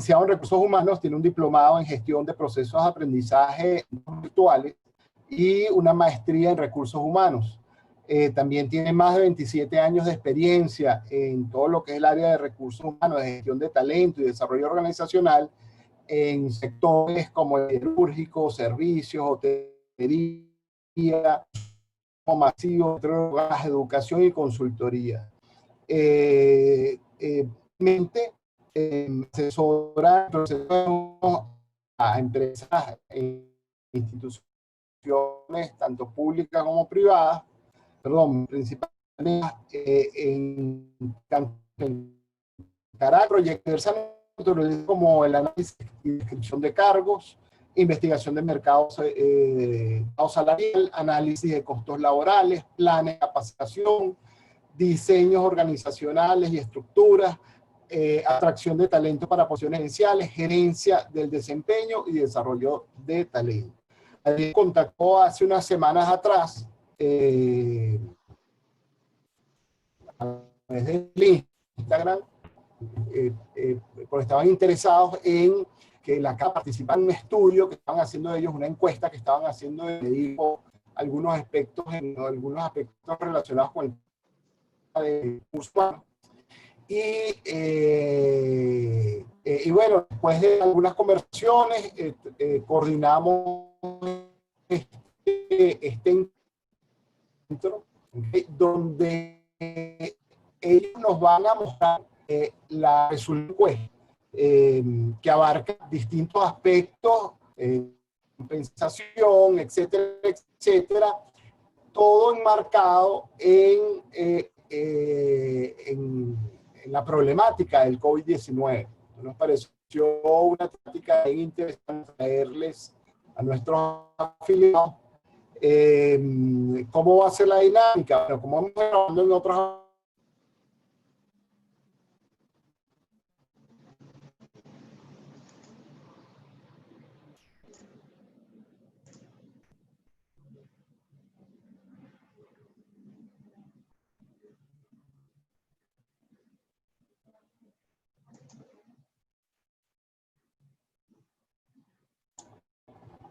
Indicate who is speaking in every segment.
Speaker 1: licenciado en Recursos Humanos, tiene un diplomado en Gestión de Procesos de Aprendizaje Virtuales y una maestría en Recursos Humanos. También tiene más de 27 años de experiencia en todo lo que es el área de recursos humanos, de gestión de talento y desarrollo organizacional en sectores como el quirúrgico, servicios, hotelería, masivo, drogas, educación y consultoría. Asesora a empresas e instituciones, tanto públicas como privadas, principalmente en proyectos como el análisis y descripción de cargos, investigación de mercado salarial, análisis de costos laborales, planes de capacitación, diseños organizacionales y estructuras, atracción de talento para posiciones gerenciales, gerencia del desempeño y desarrollo de talento. Alguien contactó hace unas semanas atrás a través de Instagram, porque estaban interesados en que la CAP participara en un estudio que estaban haciendo ellos, una encuesta que estaban haciendo de medir algunos aspectos relacionados con el de recursos humanos. Y bueno, después de algunas conversaciones, coordinamos este encuentro, donde ellos nos van a mostrar la encuesta, que abarca distintos aspectos, compensación, etcétera, etcétera, todo enmarcado en la problemática del COVID-19. Nos pareció una temática bien interesante traerles a nuestros afiliados. ¿Cómo va a ser la dinámica? Bueno, como hemos hablado en otros...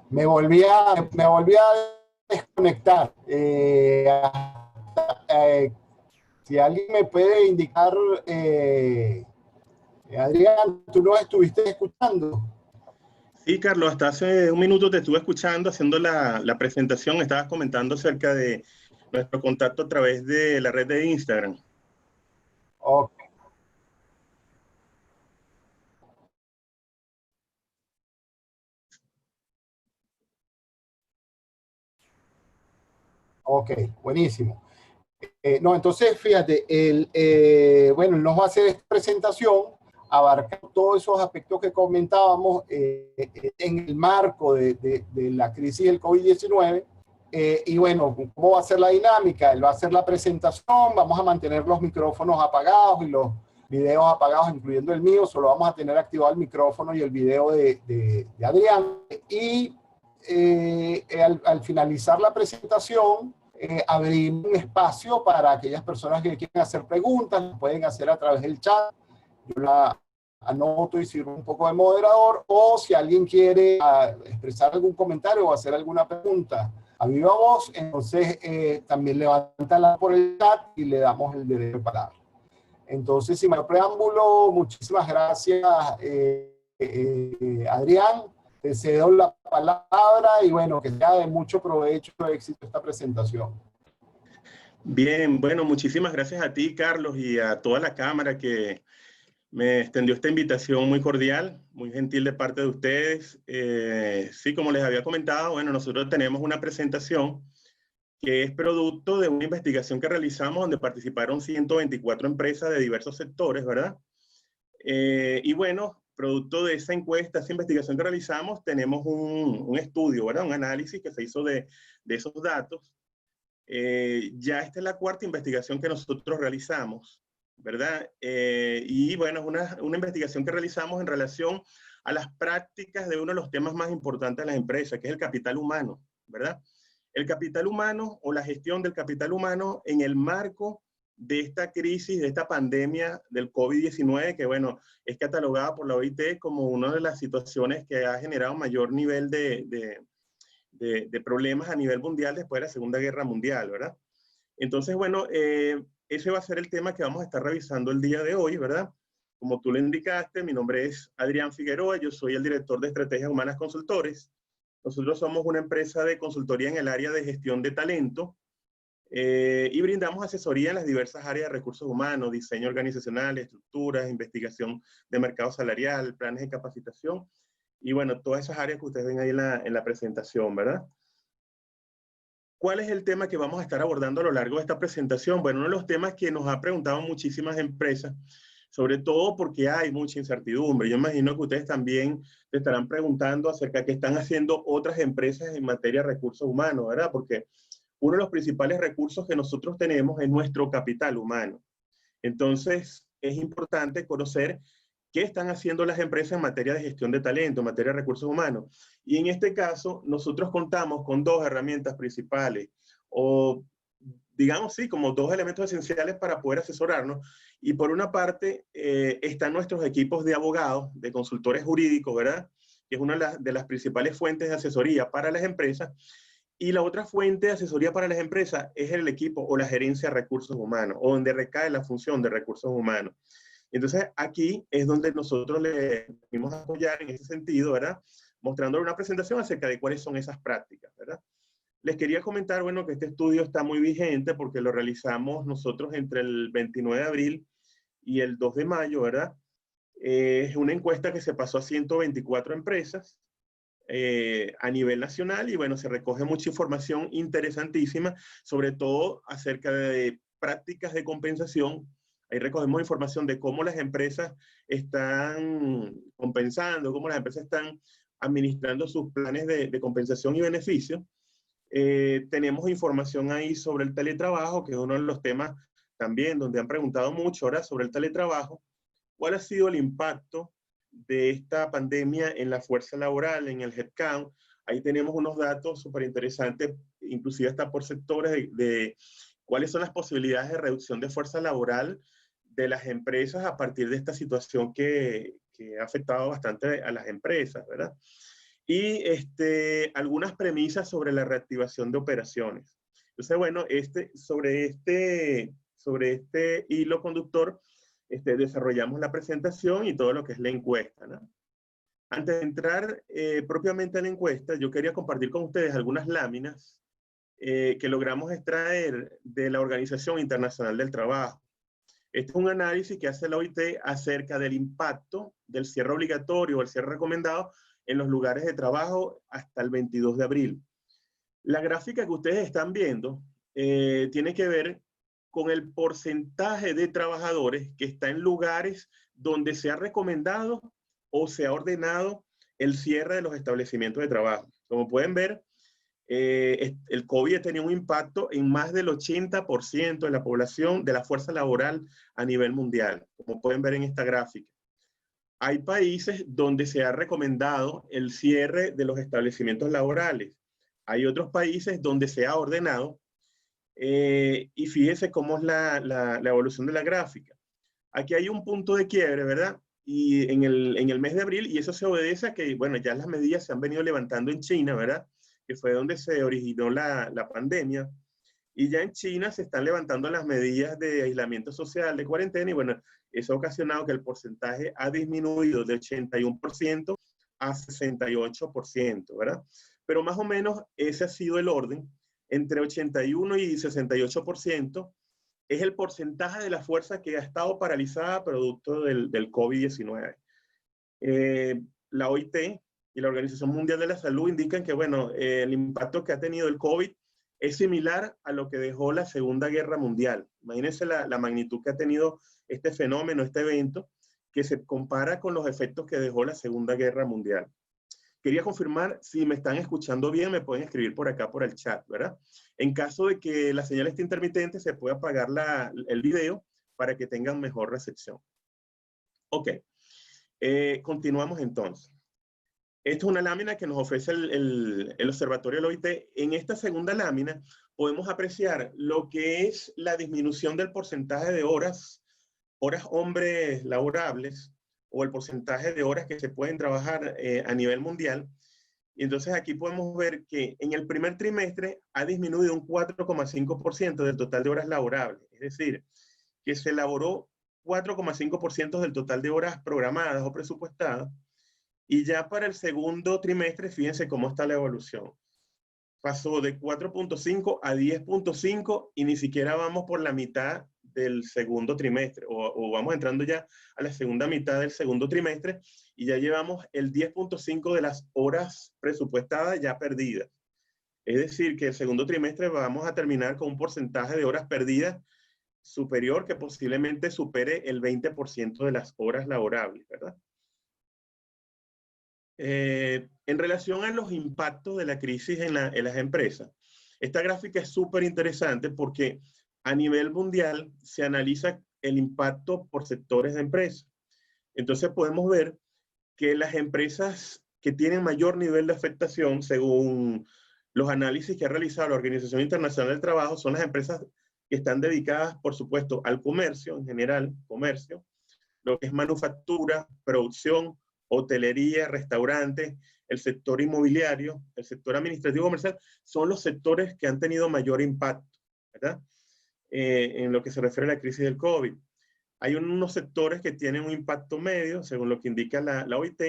Speaker 1: Me volví a desconectar. Si alguien me puede indicar, Adrián, ¿tú nos estuviste escuchando?
Speaker 2: Sí, Carlos, hasta hace un minuto te estuve escuchando, haciendo la presentación, estabas comentando acerca de nuestro contacto a través de la red de Instagram.
Speaker 1: Ok. Ok, buenísimo. No, entonces, fíjate, bueno, nos va a hacer esta presentación, abarca todos esos aspectos que comentábamos en el marco de la crisis del COVID-19. Y bueno, ¿cómo va a ser la dinámica? Él va a hacer la presentación, vamos a mantener los micrófonos apagados y los videos apagados, incluyendo el mío, solo vamos a tener activado el micrófono y el video de Adrián. Y al finalizar la presentación, abrir un espacio para aquellas personas que quieran hacer preguntas, lo pueden hacer a través del chat. Yo la anoto y sirvo un poco de moderador, o si alguien quiere expresar algún comentario o hacer alguna pregunta a viva voz, entonces también levántala por el chat y le damos el derecho de palabra. Entonces, sin mayor preámbulo, muchísimas gracias, Adrián. Te cedo la palabra y bueno, que sea de mucho provecho y éxito esta presentación.
Speaker 2: Bien, bueno, muchísimas gracias a ti, Carlos, y a toda la cámara que me extendió esta invitación muy cordial, muy gentil de parte de ustedes. Sí, como les había comentado, bueno, nosotros tenemos una presentación que es producto de una investigación que realizamos donde participaron 124 empresas de diversos sectores, ¿verdad? Y bueno, producto de esa encuesta, esa investigación que realizamos, tenemos un estudio, ¿verdad? Un análisis que se hizo de esos datos. Ya esta es la cuarta investigación que nosotros realizamos, ¿verdad? Y bueno, es una investigación que realizamos en relación a las prácticas de uno de los temas más importantes de las empresas, que es el capital humano, ¿verdad? El capital humano o la gestión del capital humano en el marco de esta crisis, de esta pandemia del COVID-19, que bueno, es catalogada por la OIT como una de las situaciones que ha generado mayor nivel de problemas a nivel mundial después de la Segunda Guerra Mundial, ¿verdad? Entonces, bueno, ese va a ser el tema que vamos a estar revisando el día de hoy, ¿verdad? Como tú lo indicaste, mi nombre es Adrián Figueroa, yo soy el director de Estrategias Humanas Consultores. Nosotros somos una empresa de consultoría en el área de gestión de talento y brindamos asesoría en las diversas áreas de recursos humanos, diseño organizacional, estructuras, investigación de mercado salarial, planes de capacitación y bueno, todas esas áreas que ustedes ven ahí en la presentación, ¿verdad? ¿Cuál es el tema que vamos a estar abordando a lo largo de esta presentación? Bueno, uno de los temas que nos ha preguntado muchísimas empresas, sobre todo porque hay mucha incertidumbre. Yo imagino que ustedes también te estarán preguntando acerca de qué están haciendo otras empresas en materia de recursos humanos, ¿verdad? Porque uno de los principales recursos que nosotros tenemos es nuestro capital humano. Entonces, es importante conocer qué están haciendo las empresas en materia de gestión de talento, en materia de recursos humanos. Y en este caso, nosotros contamos con dos herramientas principales, o digamos, sí, como dos elementos esenciales para poder asesorarnos. Y por una parte, están nuestros equipos de abogados, de consultores jurídicos, ¿verdad? Que es una de las principales fuentes de asesoría para las empresas. Y la otra fuente de asesoría para las empresas es el equipo o la gerencia de recursos humanos, o donde recae la función de recursos humanos. Entonces, aquí es donde nosotros le venimos a apoyar en ese sentido, ¿verdad? Mostrándole una presentación acerca de cuáles son esas prácticas, ¿verdad? Les quería comentar, bueno, que este estudio está muy vigente porque lo realizamos nosotros entre el 29 de abril y el 2 de mayo, ¿verdad? Es una encuesta que se pasó a 124 empresas a nivel nacional y bueno, se recoge mucha información interesantísima, sobre todo acerca de prácticas de compensación. Ahí recogemos información de cómo las empresas están compensando, cómo las empresas están administrando sus planes de compensación y beneficio. Tenemos información ahí sobre el teletrabajo, que es uno de los temas también donde han preguntado mucho ahora sobre el teletrabajo. ¿Cuál ha sido el impacto de esta pandemia en la fuerza laboral, en el headcount? Ahí tenemos unos datos súper interesantes, inclusive hasta por sectores de cuáles son las posibilidades de reducción de fuerza laboral de las empresas a partir de esta situación que ha afectado bastante a las empresas, ¿verdad? Y algunas premisas sobre la reactivación de operaciones. Entonces, bueno, sobre este hilo conductor, desarrollamos la presentación y todo lo que es la encuesta, ¿no? Antes de entrar propiamente a la encuesta, yo quería compartir con ustedes algunas láminas que logramos extraer de la Organización Internacional del Trabajo. Este es un análisis que hace la OIT acerca del impacto del cierre obligatorio o el cierre recomendado en los lugares de trabajo hasta el 22 de abril. La gráfica que ustedes están viendo tiene que ver con el porcentaje de trabajadores que está en lugares donde se ha recomendado o se ha ordenado el cierre de los establecimientos de trabajo. Como pueden ver, el COVID tenía un impacto en más del 80% de la población de la fuerza laboral a nivel mundial, como pueden ver en esta gráfica. Hay países donde se ha recomendado el cierre de los establecimientos laborales. Hay otros países donde se ha ordenado. Y fíjense cómo es la evolución de la gráfica. Aquí hay un punto de quiebre, ¿verdad? Y en el mes de abril, y eso se obedece a que, bueno, ya las medidas se han venido levantando en China, ¿verdad? Que fue donde se originó la pandemia. Y ya en China se están levantando las medidas de aislamiento social, de cuarentena, y bueno, eso ha ocasionado que el porcentaje ha disminuido de 81% a 68%, ¿verdad? Pero más o menos ese ha sido el orden. Entre 81 y 68% es el porcentaje de la fuerza que ha estado paralizada producto del COVID-19. La OIT y la Organización Mundial de la Salud indican que, bueno, el impacto que ha tenido el COVID es similar a lo que dejó la Segunda Guerra Mundial. Imagínense la magnitud que ha tenido este fenómeno, este evento, que se compara con los efectos que dejó la Segunda Guerra Mundial. Quería confirmar si me están escuchando bien, me pueden escribir por acá por el chat, ¿verdad? En caso de que la señal esté intermitente, se puede apagar el video para que tengan mejor recepción. Ok, continuamos entonces. Esta es una lámina que nos ofrece el Observatorio de la OIT. En esta segunda lámina podemos apreciar lo que es la disminución del porcentaje de horas hombres laborables, o el porcentaje de horas que se pueden trabajar a nivel mundial. Y entonces aquí podemos ver que en el primer trimestre ha disminuido un 4,5% del total de horas laborables. Es decir, que se elaboró 4,5% del total de horas programadas o presupuestadas. Y ya para el segundo trimestre, fíjense cómo está la evolución. Pasó de 4,5 a 10,5 y ni siquiera vamos por la mitad del segundo trimestre, o vamos entrando ya a la segunda mitad del segundo trimestre y ya llevamos el 10,5 de las horas presupuestadas ya perdidas. Es decir, que el segundo trimestre vamos a terminar con un porcentaje de horas perdidas superior, que posiblemente supere el 20% de las horas laborables, ¿verdad? En relación a los impactos de la crisis en las empresas, esta gráfica es súper interesante porque a nivel mundial se analiza el impacto por sectores de empresas. Entonces podemos ver que las empresas que tienen mayor nivel de afectación, según los análisis que ha realizado la Organización Internacional del Trabajo, son las empresas que están dedicadas, por supuesto, al comercio en general, comercio, lo que es manufactura, producción, hotelería, restaurantes, el sector inmobiliario, el sector administrativo comercial, son los sectores que han tenido mayor impacto, ¿verdad? En lo que se refiere a la crisis del COVID. Hay unos sectores que tienen un impacto medio, según lo que indica la OIT,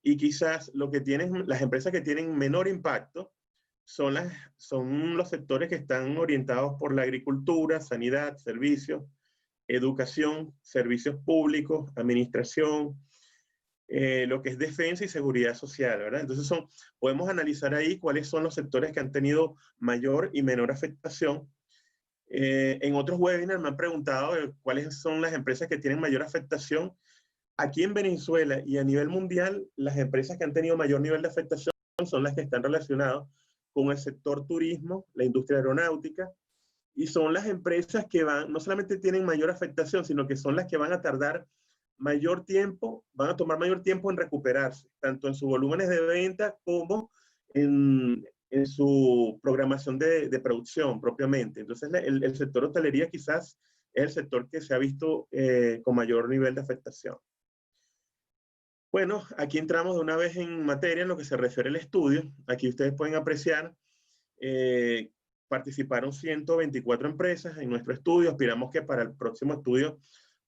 Speaker 2: y quizás lo que tienen, las empresas que tienen menor impacto son los sectores que están orientados por la agricultura, sanidad, servicios, educación, servicios públicos, administración, lo que es defensa y seguridad social, ¿verdad? Entonces podemos analizar ahí cuáles son los sectores que han tenido mayor y menor afectación. En otros webinars me han preguntado cuáles son las empresas que tienen mayor afectación. Aquí en Venezuela y a nivel mundial, las empresas que han tenido mayor nivel de afectación son las que están relacionadas con el sector turismo, la industria aeronáutica, y son las empresas que no solamente tienen mayor afectación, sino que son las que van a tardar mayor tiempo, van a tomar mayor tiempo en recuperarse, tanto en sus volúmenes de venta como en su programación de producción propiamente. Entonces, el sector hotelería quizás es el sector que se ha visto con mayor nivel de afectación. Bueno, aquí entramos de una vez en materia en lo que se refiere al estudio. Aquí ustedes pueden apreciar, participaron 124 empresas en nuestro estudio. Aspiramos que para el próximo estudio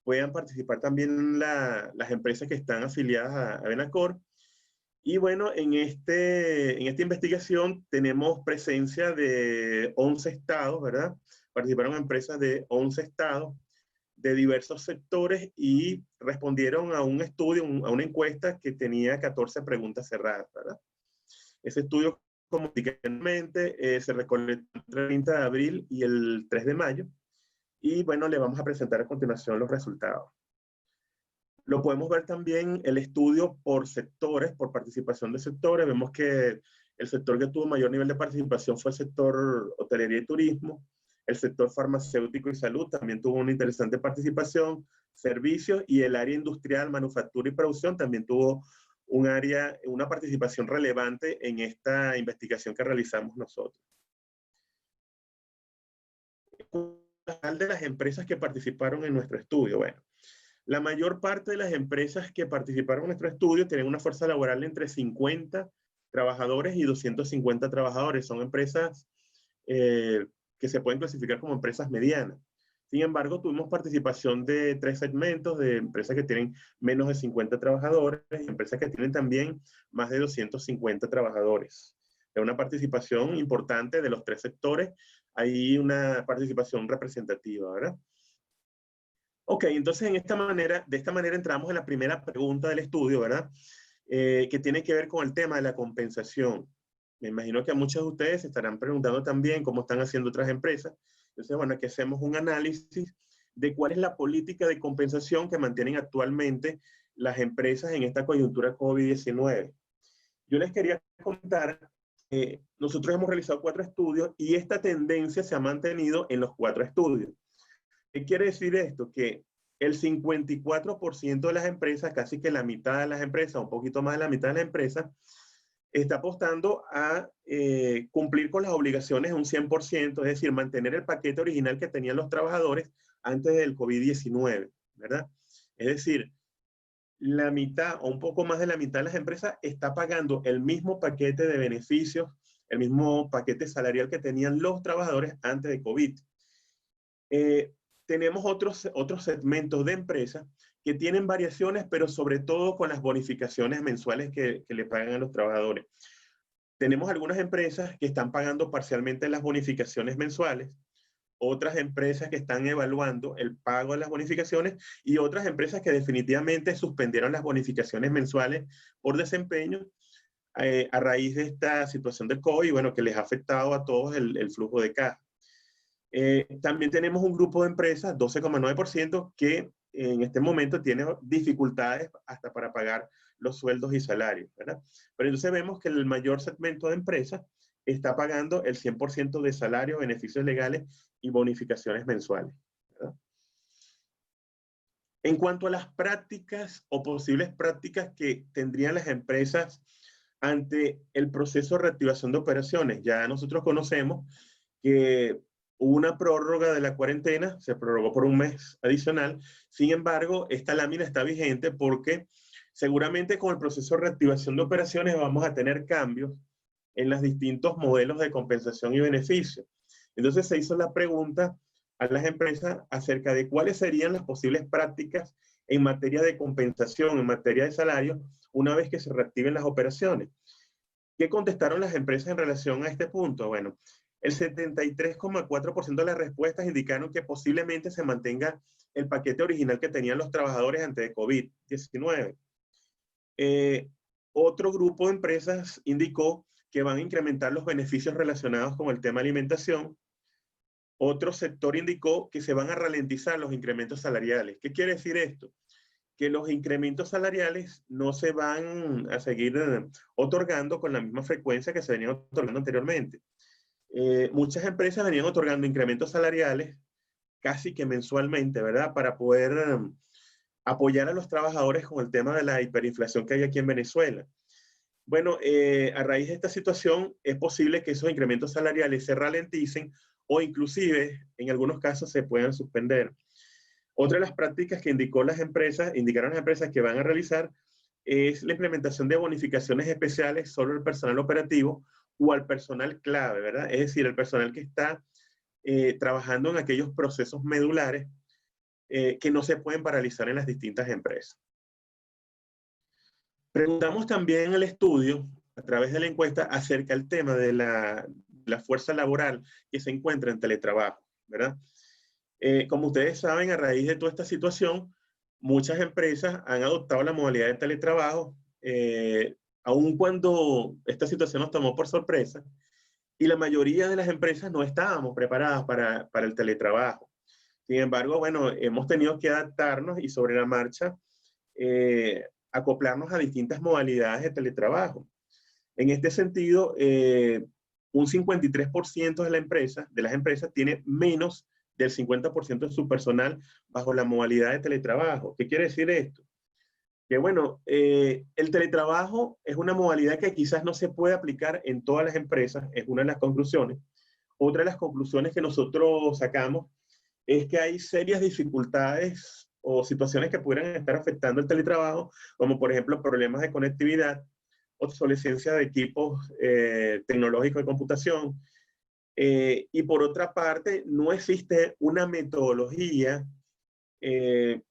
Speaker 2: puedan participar también las empresas que están afiliadas a Benacor. Y bueno, en esta investigación tenemos presencia de 11 estados, ¿verdad? Participaron empresas de 11 estados, de diversos sectores, y respondieron a un estudio, a una encuesta que tenía 14 preguntas cerradas, ¿verdad? Ese estudio, como anteriormente, se recolectó entre el 30 de abril y el 3 de mayo. Y bueno, le vamos a presentar a continuación los resultados. Lo podemos ver también el estudio por sectores, por participación de sectores. Vemos que el sector que tuvo mayor nivel de participación fue el sector hotelería y turismo. El sector farmacéutico y salud también tuvo una interesante participación. Servicios y el área industrial, manufactura y producción también tuvo una participación relevante en esta investigación que realizamos nosotros. De las empresas que participaron en nuestro estudio. Bueno, la mayor parte de las empresas que participaron en nuestro estudio tienen una fuerza laboral entre 50 trabajadores y 250 trabajadores. Son empresas que se pueden clasificar como empresas medianas. Sin embargo, tuvimos participación de 3 segmentos, de empresas que tienen menos de 50 trabajadores y empresas que tienen también más de 250 trabajadores. Es una participación importante de los 3 sectores. Hay una participación representativa, ¿verdad? Ok, entonces de esta manera entramos en la primera pregunta del estudio, ¿verdad? Que tiene que ver con el tema de la compensación. Me imagino que a muchos de ustedes se estarán preguntando también cómo están haciendo otras empresas. Entonces, bueno, aquí hacemos un análisis de cuál es la política de compensación que mantienen actualmente las empresas en esta coyuntura COVID-19. Yo les quería comentar, nosotros hemos realizado 4 estudios y esta tendencia se ha mantenido en los 4 estudios. ¿Qué quiere decir esto? Que el 54% de las empresas, casi que la mitad de las empresas, un poquito más de la mitad de las empresas, está apostando a cumplir con las obligaciones un 100%, es decir, mantener el paquete original que tenían los trabajadores antes del COVID-19, ¿verdad? Es decir, la mitad o un poco más de la mitad de las empresas está pagando el mismo paquete de beneficios, el mismo paquete salarial que tenían los trabajadores antes de COVID. Tenemos otros segmentos de empresas que tienen variaciones, pero sobre todo con las bonificaciones mensuales que le pagan a los trabajadores. Tenemos algunas empresas que están pagando parcialmente las bonificaciones mensuales, otras empresas que están evaluando el pago de las bonificaciones y otras empresas que definitivamente suspendieron las bonificaciones mensuales por desempeño a raíz de esta situación del COVID, bueno, que les ha afectado a todos el flujo de caja. También tenemos un grupo de empresas, 12,9%, que en este momento tiene dificultades hasta para pagar los sueldos y salarios, ¿verdad? Pero entonces vemos que el mayor segmento de empresas está pagando el 100% de salario, beneficios legales y bonificaciones mensuales, ¿verdad? En cuanto a las prácticas o posibles prácticas que tendrían las empresas ante el proceso de reactivación de operaciones, ya nosotros conocemos que hubo una prórroga de la cuarentena, se prorrogó por un mes adicional. Sin embargo, esta lámina está vigente porque seguramente con el proceso de reactivación de operaciones vamos a tener cambios en los distintos modelos de compensación y beneficio. Entonces se hizo la pregunta a las empresas acerca de cuáles serían las posibles prácticas en materia de compensación, en materia de salario, una vez que se reactiven las operaciones. ¿Qué contestaron las empresas en relación a este punto? Bueno, el 73,4% de las respuestas indicaron que posiblemente se mantenga el paquete original que tenían los trabajadores antes de COVID-19. Otro grupo de empresas indicó que van a incrementar los beneficios relacionados con el tema alimentación. Otro sector indicó que se van a ralentizar los incrementos salariales. ¿Qué quiere decir esto? Que los incrementos salariales no se van a seguir otorgando con la misma frecuencia que se venían otorgando anteriormente. Muchas empresas venían otorgando incrementos salariales casi que mensualmente, ¿verdad? Para poder apoyar a los trabajadores con el tema de la hiperinflación que hay aquí en Venezuela. Bueno, a raíz de esta situación es posible que esos incrementos salariales se ralenticen o inclusive en algunos casos se puedan suspender. Otra de las prácticas que indicaron las empresas que van a realizar es la implementación de bonificaciones especiales solo al personal operativo o al personal clave, ¿verdad? Es decir, el personal que está trabajando en aquellos procesos medulares que no se pueden paralizar en las distintas empresas. Preguntamos también en el estudio, a través de la encuesta, acerca del tema de la fuerza laboral que se encuentra en teletrabajo, ¿verdad? Como ustedes saben, a raíz de toda esta situación, muchas empresas han adoptado la modalidad de teletrabajo, aun cuando esta situación nos tomó por sorpresa, y la mayoría de las empresas no estábamos preparadas para el teletrabajo. Sin embargo, bueno, hemos tenido que adaptarnos y sobre la marcha acoplarnos a distintas modalidades de teletrabajo. En este sentido, un 53% de las empresas tiene menos del 50% de su personal bajo la modalidad de teletrabajo. ¿Qué quiere decir esto? Que bueno, el teletrabajo es una modalidad que quizás no se puede aplicar en todas las empresas, es una de las conclusiones. Otra de las conclusiones que nosotros sacamos es que hay serias dificultades o situaciones que pudieran estar afectando el teletrabajo, como por ejemplo problemas de conectividad, obsolescencia de equipos tecnológicos de computación, y por otra parte, no existe una metodología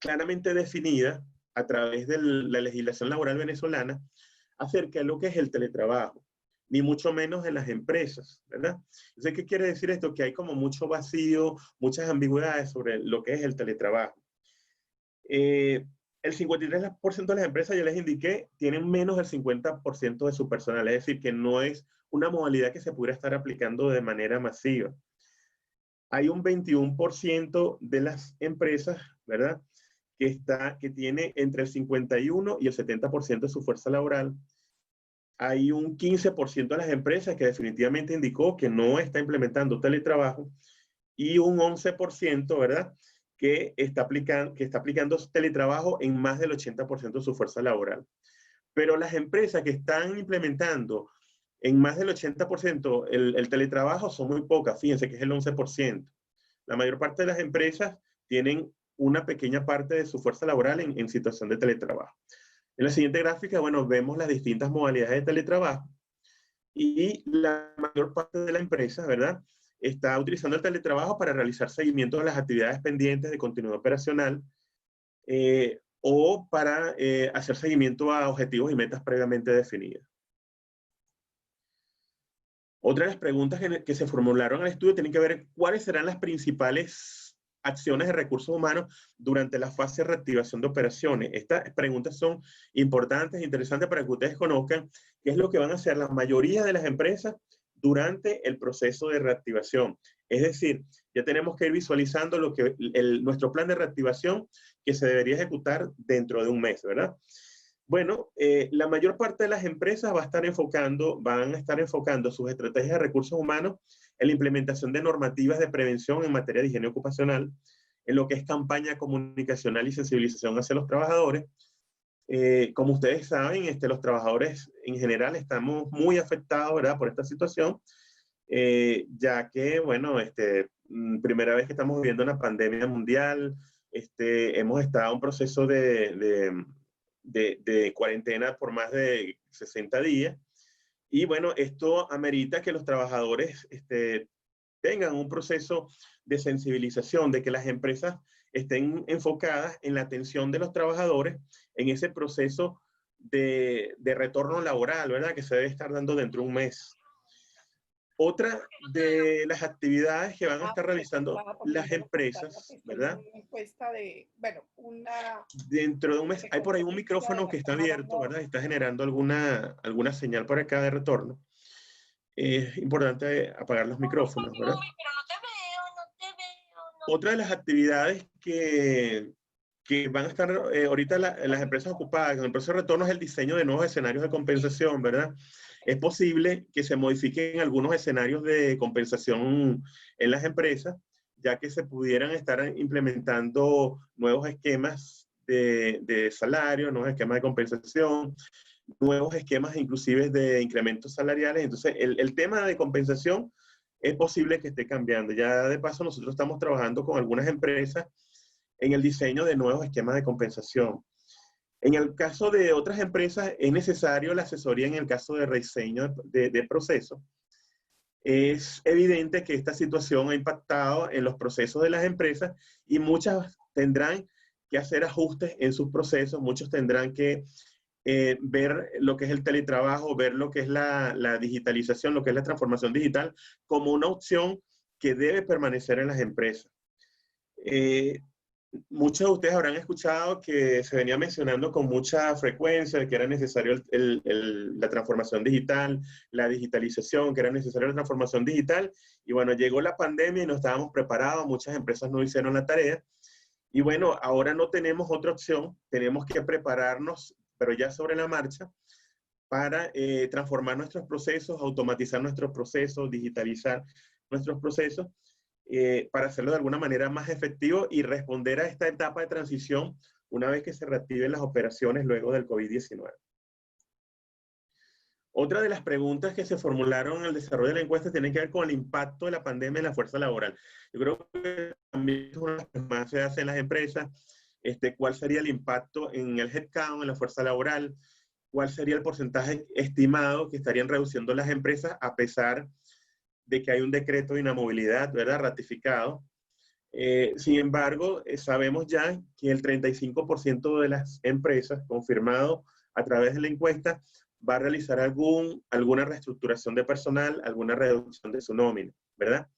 Speaker 2: claramente definida a través de la legislación laboral venezolana acerca de lo que es el teletrabajo, ni mucho menos en las empresas, ¿verdad? Entonces, ¿qué quiere decir esto? Que hay como mucho vacío, muchas ambigüedades sobre lo que es el teletrabajo. El 53% de las empresas, ya les indiqué, tienen menos del 50% de su personal, es decir, que no es una modalidad que se pudiera estar aplicando de manera masiva. Hay un 21% de las empresas, ¿verdad?, que tiene entre el 51 y el 70% de su fuerza laboral. Hay un 15% de las empresas que definitivamente indicó que no está implementando teletrabajo y un 11%, ¿verdad?, que está aplicando teletrabajo en más del 80% de su fuerza laboral. Pero las empresas que están implementando en más del 80% el teletrabajo son muy pocas, fíjense que es el 11%. La mayor parte de las empresas tienen una pequeña parte de su fuerza laboral en situación de teletrabajo. En la siguiente gráfica, bueno, vemos las distintas modalidades de teletrabajo y la mayor parte de la empresa, ¿verdad?, está utilizando el teletrabajo para realizar seguimiento de las actividades pendientes de continuidad operacional o para hacer seguimiento a objetivos y metas previamente definidas. Otra de las preguntas que se formularon en el estudio tienen que ver cuáles serán las principales acciones de recursos humanos durante la fase de reactivación de operaciones. Estas preguntas son importantes e interesantes para que ustedes conozcan qué es lo que van a hacer la mayoría de las empresas durante el proceso de reactivación. Es decir, ya tenemos que ir visualizando lo que nuestro plan de reactivación que se debería ejecutar dentro de un mes, ¿verdad? Bueno, la mayor parte de las empresas van a estar enfocando sus estrategias de recursos humanos en la implementación de normativas de prevención en materia de higiene ocupacional, en lo que es campaña comunicacional y sensibilización hacia los trabajadores. Como ustedes saben, los trabajadores en general estamos muy afectados, ¿verdad?, por esta situación, ya que, bueno, primera vez que estamos viviendo una pandemia mundial, hemos estado en un proceso de cuarentena por más de 60 días. Y bueno, esto amerita que los trabajadores tengan un proceso de sensibilización, de que las empresas estén enfocadas en la atención de los trabajadores en ese proceso de retorno laboral, ¿verdad?, que se debe estar dando dentro de un mes. Otra de las actividades que van a estar realizando las empresas, ¿verdad? Dentro de un mes, hay por ahí un micrófono que está abierto, ¿verdad? Está generando alguna señal por acá de retorno. Es importante apagar los micrófonos, ¿verdad? Otra de las actividades que van a estar ahorita las empresas ocupadas en el proceso de retorno es el diseño de nuevos escenarios de compensación, ¿verdad? Es posible que se modifiquen algunos escenarios de compensación en las empresas, ya que se pudieran estar implementando nuevos esquemas de salario, nuevos esquemas de compensación, nuevos esquemas inclusive de incrementos salariales. Entonces, el tema de compensación es posible que esté cambiando. Ya de paso, nosotros estamos trabajando con algunas empresas en el diseño de nuevos esquemas de compensación. En el caso de otras empresas, es necesario la asesoría en el caso de rediseño de procesos. Es evidente que esta situación ha impactado en los procesos de las empresas y muchas tendrán que hacer ajustes en sus procesos, muchos tendrán que ver lo que es el teletrabajo, ver lo que es la digitalización, lo que es la transformación digital, como una opción que debe permanecer en las empresas. Muchos de ustedes habrán escuchado que se venía mencionando con mucha frecuencia que era necesario la transformación digital, la digitalización, que era necesaria la transformación digital. Y bueno, llegó la pandemia y no estábamos preparados, muchas empresas no hicieron la tarea. Y bueno, ahora no tenemos otra opción, tenemos que prepararnos, pero ya sobre la marcha, para transformar nuestros procesos, automatizar nuestros procesos, digitalizar nuestros procesos, para hacerlo de alguna manera más efectivo y responder a esta etapa de transición una vez que se reactiven las operaciones luego del COVID-19. Otra de las preguntas que se formularon en el desarrollo de la encuesta tiene que ver con el impacto de la pandemia en la fuerza laboral. Yo creo que también es una de las que más se hace en las empresas. ¿Cuál sería el impacto en el headcount, en la fuerza laboral? ¿Cuál sería el porcentaje estimado que estarían reduciendo las empresas a pesar de que hay un decreto de inamovilidad, ¿verdad?, ratificado? Sin embargo, sabemos ya que el 35% de las empresas, confirmado a través de la encuesta, va a realizar alguna reestructuración de personal, alguna reducción de su nómina, ¿verdad?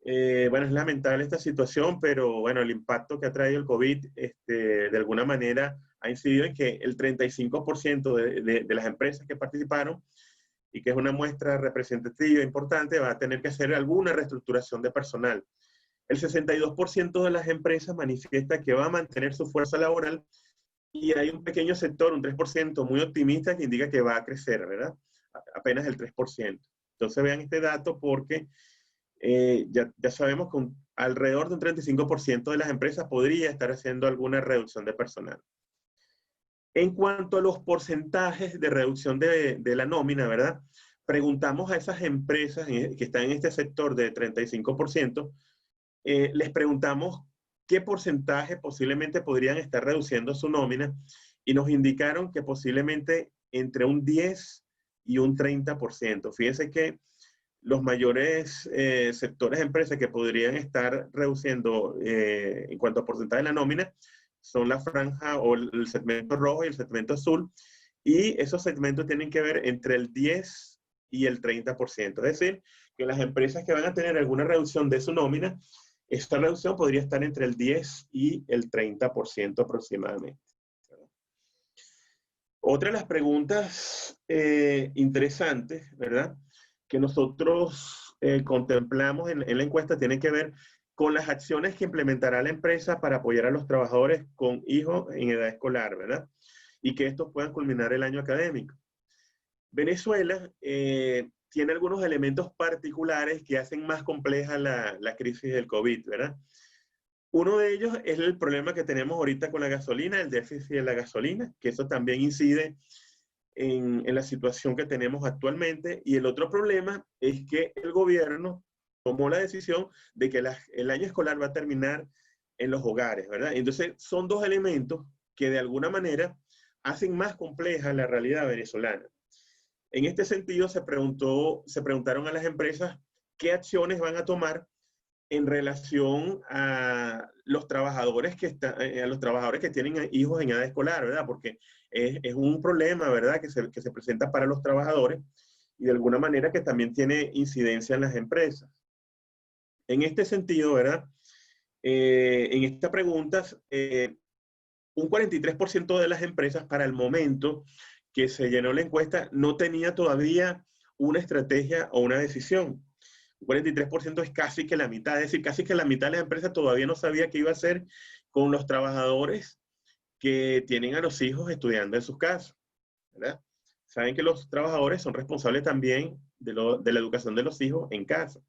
Speaker 2: Bueno, es lamentable esta situación, pero bueno, el impacto que ha traído el COVID, de alguna manera, ha incidido en que el 35% de las empresas que participaron, y que es una muestra representativa importante, va a tener que hacer alguna reestructuración de personal. El 62% de las empresas manifiesta que va a mantener su fuerza laboral y hay un pequeño sector, un 3% muy optimista que indica que va a crecer, ¿verdad? Apenas el 3%. Entonces vean este dato porque ya sabemos que alrededor de un 35% de las empresas podría estar haciendo alguna reducción de personal. En cuanto a los porcentajes de reducción de la nómina, ¿verdad? Preguntamos a esas empresas que están en este sector de 35%, les preguntamos qué porcentaje posiblemente podrían estar reduciendo su nómina y nos indicaron que posiblemente entre un 10 y un 30%. Fíjense que los mayores sectores de empresas que podrían estar reduciendo en cuanto a porcentaje de la nómina son la franja o el segmento rojo y el segmento azul, y esos segmentos tienen que ver entre el 10 y el 30%. Es decir, que las empresas que van a tener alguna reducción de su nómina, esta reducción podría estar entre el 10 y el 30% aproximadamente. Otra de las preguntas interesantes, ¿verdad?, que nosotros contemplamos en la encuesta tiene que ver con las acciones que implementará la empresa para apoyar a los trabajadores con hijos en edad escolar, ¿verdad? Y que estos puedan culminar el año académico. Venezuela tiene algunos elementos particulares que hacen más compleja la crisis del COVID, ¿verdad? Uno de ellos es el problema que tenemos ahorita con la gasolina, el déficit de la gasolina, que eso también incide en la situación que tenemos actualmente. Y el otro problema es que el gobierno tomó la decisión de que el año escolar va a terminar en los hogares, ¿verdad? Entonces, son dos elementos que de alguna manera hacen más compleja la realidad venezolana. En este sentido, se preguntaron a las empresas qué acciones van a tomar en relación a los trabajadores que tienen hijos en edad escolar, ¿verdad? Porque es un problema, ¿verdad?, que se presenta para los trabajadores y de alguna manera que también tiene incidencia en las empresas. En este sentido, ¿verdad?, en estas preguntas, un 43% de las empresas para el momento que se llenó la encuesta no tenía todavía una estrategia o una decisión. 43% es casi que la mitad, es decir, casi que la mitad de las empresas todavía no sabía qué iba a hacer con los trabajadores que tienen a los hijos estudiando en sus casas, ¿verdad? Saben que los trabajadores son responsables también de la educación de los hijos en casa.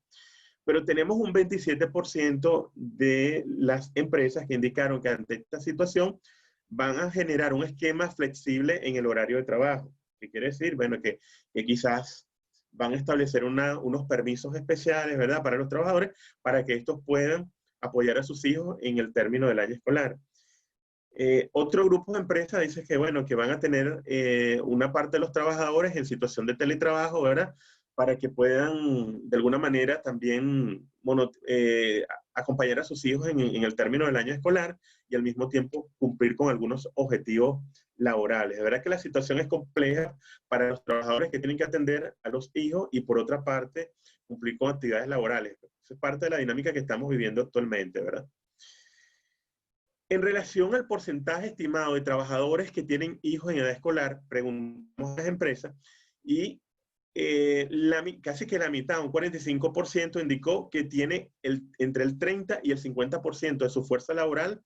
Speaker 2: Pero tenemos un 27% de las empresas que indicaron que ante esta situación van a generar un esquema flexible en el horario de trabajo. ¿Qué quiere decir? Bueno, que quizás van a establecer unos permisos especiales, ¿verdad?, para los trabajadores, para que estos puedan apoyar a sus hijos en el término del año escolar. Otro grupo de empresas dice que, bueno, que van a tener una parte de los trabajadores en situación de teletrabajo, ¿verdad?, para que puedan, de alguna manera, también acompañar a sus hijos en el término del año escolar y al mismo tiempo cumplir con algunos objetivos laborales. De verdad que la situación es compleja para los trabajadores que tienen que atender a los hijos y, por otra parte, cumplir con actividades laborales. Eso es parte de la dinámica que estamos viviendo actualmente, ¿verdad? En relación al porcentaje estimado de trabajadores que tienen hijos en edad escolar, preguntamos a las empresas y casi que la mitad, un 45%, indicó que tiene entre el 30 y el 50% de su fuerza laboral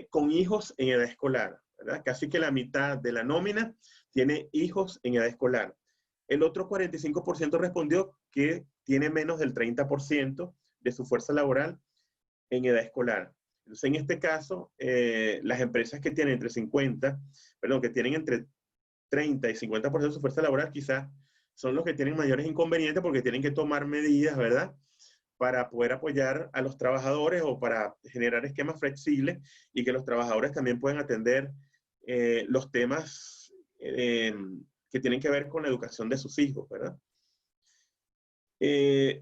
Speaker 2: con hijos en edad escolar, ¿verdad? Casi que la mitad de la nómina tiene hijos en edad escolar. El otro 45% respondió que tiene menos del 30% de su fuerza laboral en edad escolar. Entonces, en este caso, las empresas que tienen que tienen entre 30 y 50% de su fuerza laboral, quizás son los que tienen mayores inconvenientes porque tienen que tomar medidas, ¿verdad?, para poder apoyar a los trabajadores o para generar esquemas flexibles y que los trabajadores también puedan atender los temas que tienen que ver con la educación de sus hijos, ¿verdad?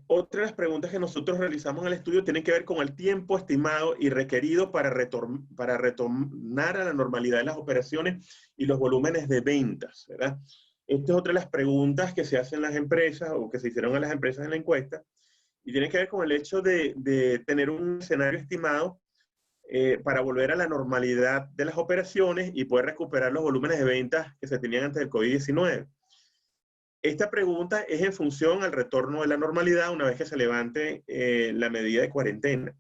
Speaker 2: Otra de las preguntas que nosotros realizamos en el estudio tiene que ver con el tiempo estimado y requerido para retornar a la normalidad de las operaciones y los volúmenes de ventas, ¿verdad? Esta es otra de las preguntas que se hacen las empresas o que se hicieron a las empresas en la encuesta y tiene que ver con el hecho de tener un escenario estimado para volver a la normalidad de las operaciones y poder recuperar los volúmenes de ventas que se tenían antes del COVID-19. Esta pregunta es en función al retorno de la normalidad una vez que se levante la medida de cuarentena.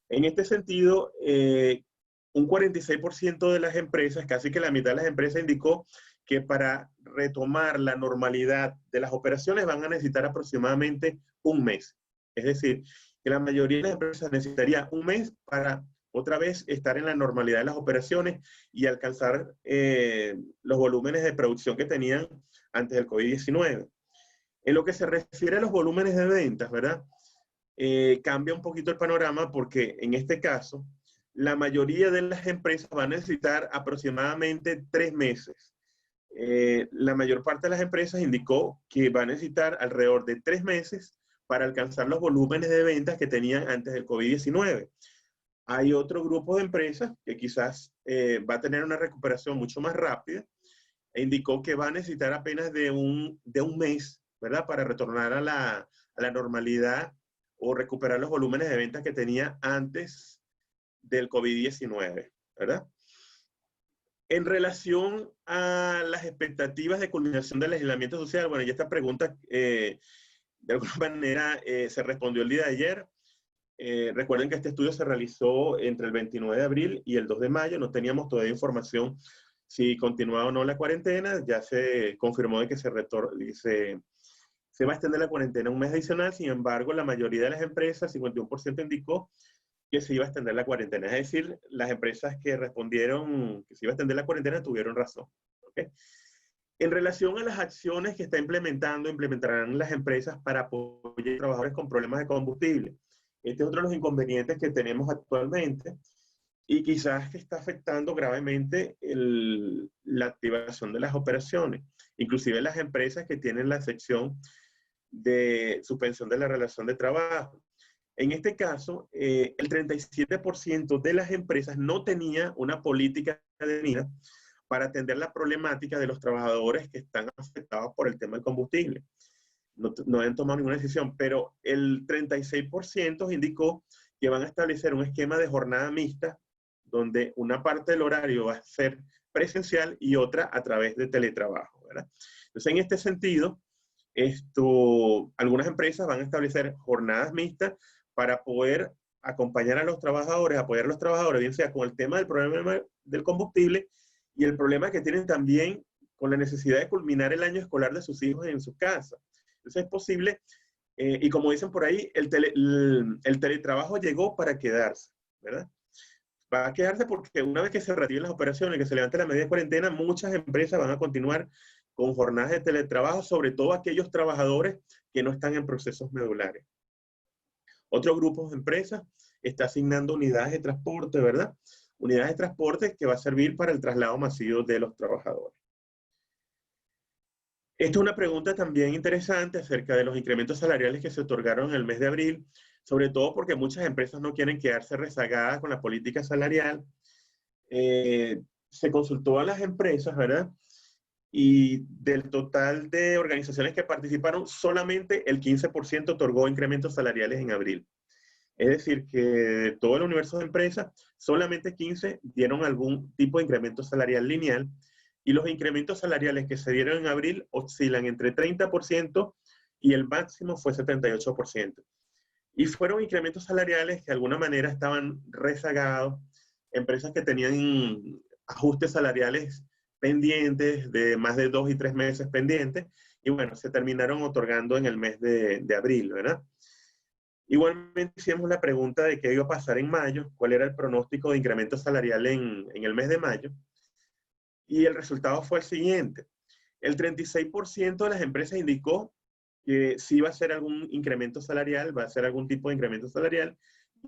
Speaker 2: En este sentido, un 46% de las empresas, casi que la mitad de las empresas, indicó que para retomar la normalidad de las operaciones van a necesitar aproximadamente un mes. Es decir, que la mayoría de las empresas necesitaría un mes para otra vez estar en la normalidad de las operaciones y alcanzar los volúmenes de producción que tenían antes del COVID-19. En lo que se refiere a los volúmenes de ventas, ¿verdad? Cambia un poquito el panorama porque en este caso, la mayoría de las empresas van a necesitar aproximadamente 3 meses. La mayor parte de las empresas indicó que van a necesitar alrededor de 3 meses para alcanzar los volúmenes de ventas que tenían antes del COVID-19. Hay otro grupo de empresas que quizás va a tener una recuperación mucho más rápida e indicó que va a necesitar apenas de un mes, ¿verdad? Para retornar a la normalidad o recuperar los volúmenes de ventas que tenía antes del COVID-19, ¿verdad? En relación a las expectativas de culminación del aislamiento social, bueno, ya esta pregunta de alguna manera se respondió el día de ayer. Recuerden que este estudio se realizó entre el 29 de abril y el 2 de mayo. No teníamos todavía información si continuaba o no la cuarentena. Ya se confirmó de que se va a extender la cuarentena un mes adicional. Sin embargo, la mayoría de las empresas, 51%, indicó que se iba a extender la cuarentena. Es decir, las empresas que respondieron que se iba a extender la cuarentena tuvieron razón. ¿Okay? En relación a las acciones que implementarán las empresas para apoyar a trabajadores con problemas de combustible. Este es otro de los inconvenientes que tenemos actualmente y quizás que está afectando gravemente la activación de las operaciones. Inclusive las empresas que tienen la sección de suspensión de la relación de trabajo. En este caso, el 37% de las empresas no tenía una política definida para atender la problemática de los trabajadores que están afectados por el tema del combustible. No han tomado ninguna decisión, pero el 36% indicó que van a establecer un esquema de jornada mixta, donde una parte del horario va a ser presencial y otra a través de teletrabajo, ¿verdad? Entonces, en este sentido, algunas empresas van a establecer jornadas mixtas para poder acompañar a los trabajadores, apoyar a los trabajadores, bien sea con el tema del problema del combustible y el problema que tienen también con la necesidad de culminar el año escolar de sus hijos en su casa. Entonces es posible, y como dicen por ahí, el teletrabajo llegó para quedarse, ¿verdad? Va a quedarse porque una vez que se retiren las operaciones, que se levante la medida de cuarentena, muchas empresas van a continuar con jornadas de teletrabajo, sobre todo aquellos trabajadores que no están en procesos medulares. Otro grupo de empresas está asignando unidades de transporte, ¿verdad? Unidades de transporte que va a servir para el traslado masivo de los trabajadores. Esta es una pregunta también interesante acerca de los incrementos salariales que se otorgaron en el mes de abril, sobre todo porque muchas empresas no quieren quedarse rezagadas con la política salarial. Se consultó a las empresas, ¿verdad? Y del total de organizaciones que participaron, solamente el 15% otorgó incrementos salariales en abril. Es decir, que de todo el universo de empresas, solamente 15 dieron algún tipo de incremento salarial lineal, y los incrementos salariales que se dieron en abril oscilan entre 30% y el máximo fue 78%. Y fueron incrementos salariales que de alguna manera estaban rezagados, empresas que tenían ajustes salariales pendientes de más de 2 y 3 meses pendientes, y bueno, se terminaron otorgando en el mes de abril, ¿verdad? Igualmente hicimos la pregunta de qué iba a pasar en mayo, cuál era el pronóstico de incremento salarial en el mes de mayo, y el resultado fue el siguiente. El 36% de las empresas indicó que sí va a ser algún incremento salarial, va a ser algún tipo de incremento salarial,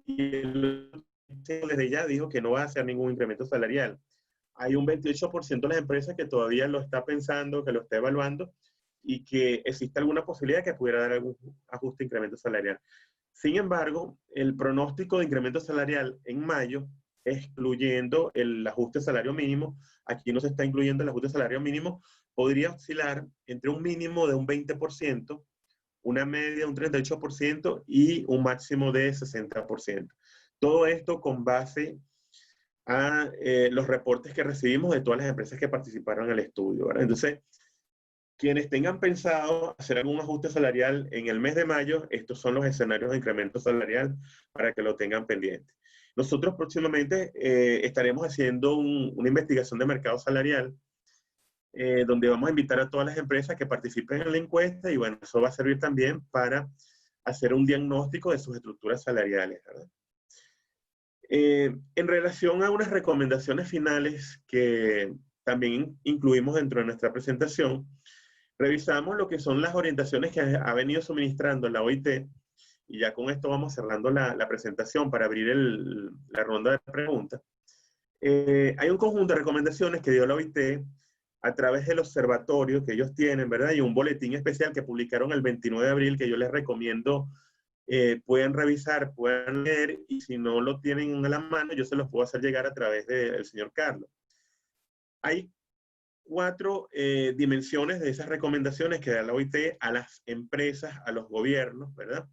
Speaker 2: y el desde ya dijo que no va a hacer ningún incremento salarial. Hay un 28% de las empresas que todavía lo está pensando, que lo está evaluando, y que existe alguna posibilidad de que pudiera dar algún ajuste de incremento salarial. Sin embargo, el pronóstico de incremento salarial en mayo, excluyendo el ajuste salario mínimo, aquí no se está incluyendo el ajuste salario mínimo, podría oscilar entre un mínimo de un 20%, una media de un 38% y un máximo de 60%. Todo esto con base a los reportes que recibimos de todas las empresas que participaron en el estudio, ¿verdad? Entonces, quienes tengan pensado hacer algún ajuste salarial en el mes de mayo, estos son los escenarios de incremento salarial para que lo tengan pendiente. Nosotros próximamente estaremos haciendo una investigación de mercado salarial, donde vamos a invitar a todas las empresas que participen en la encuesta, y bueno, eso va a servir también para hacer un diagnóstico de sus estructuras salariales, ¿verdad? En relación a unas recomendaciones finales que también incluimos dentro de nuestra presentación, revisamos lo que son las orientaciones que ha venido suministrando la OIT, y ya con esto vamos cerrando la presentación para abrir la ronda de preguntas. Hay un conjunto de recomendaciones que dio la OIT a través del observatorio que ellos tienen, ¿verdad? Y un boletín especial que publicaron el 29 de abril que yo les recomiendo pueden revisar, pueden leer, y si no lo tienen a la mano, yo se los puedo hacer llegar a través del señor Carlos. Hay 4 dimensiones de esas recomendaciones que da la OIT a las empresas, a los gobiernos, ¿verdad?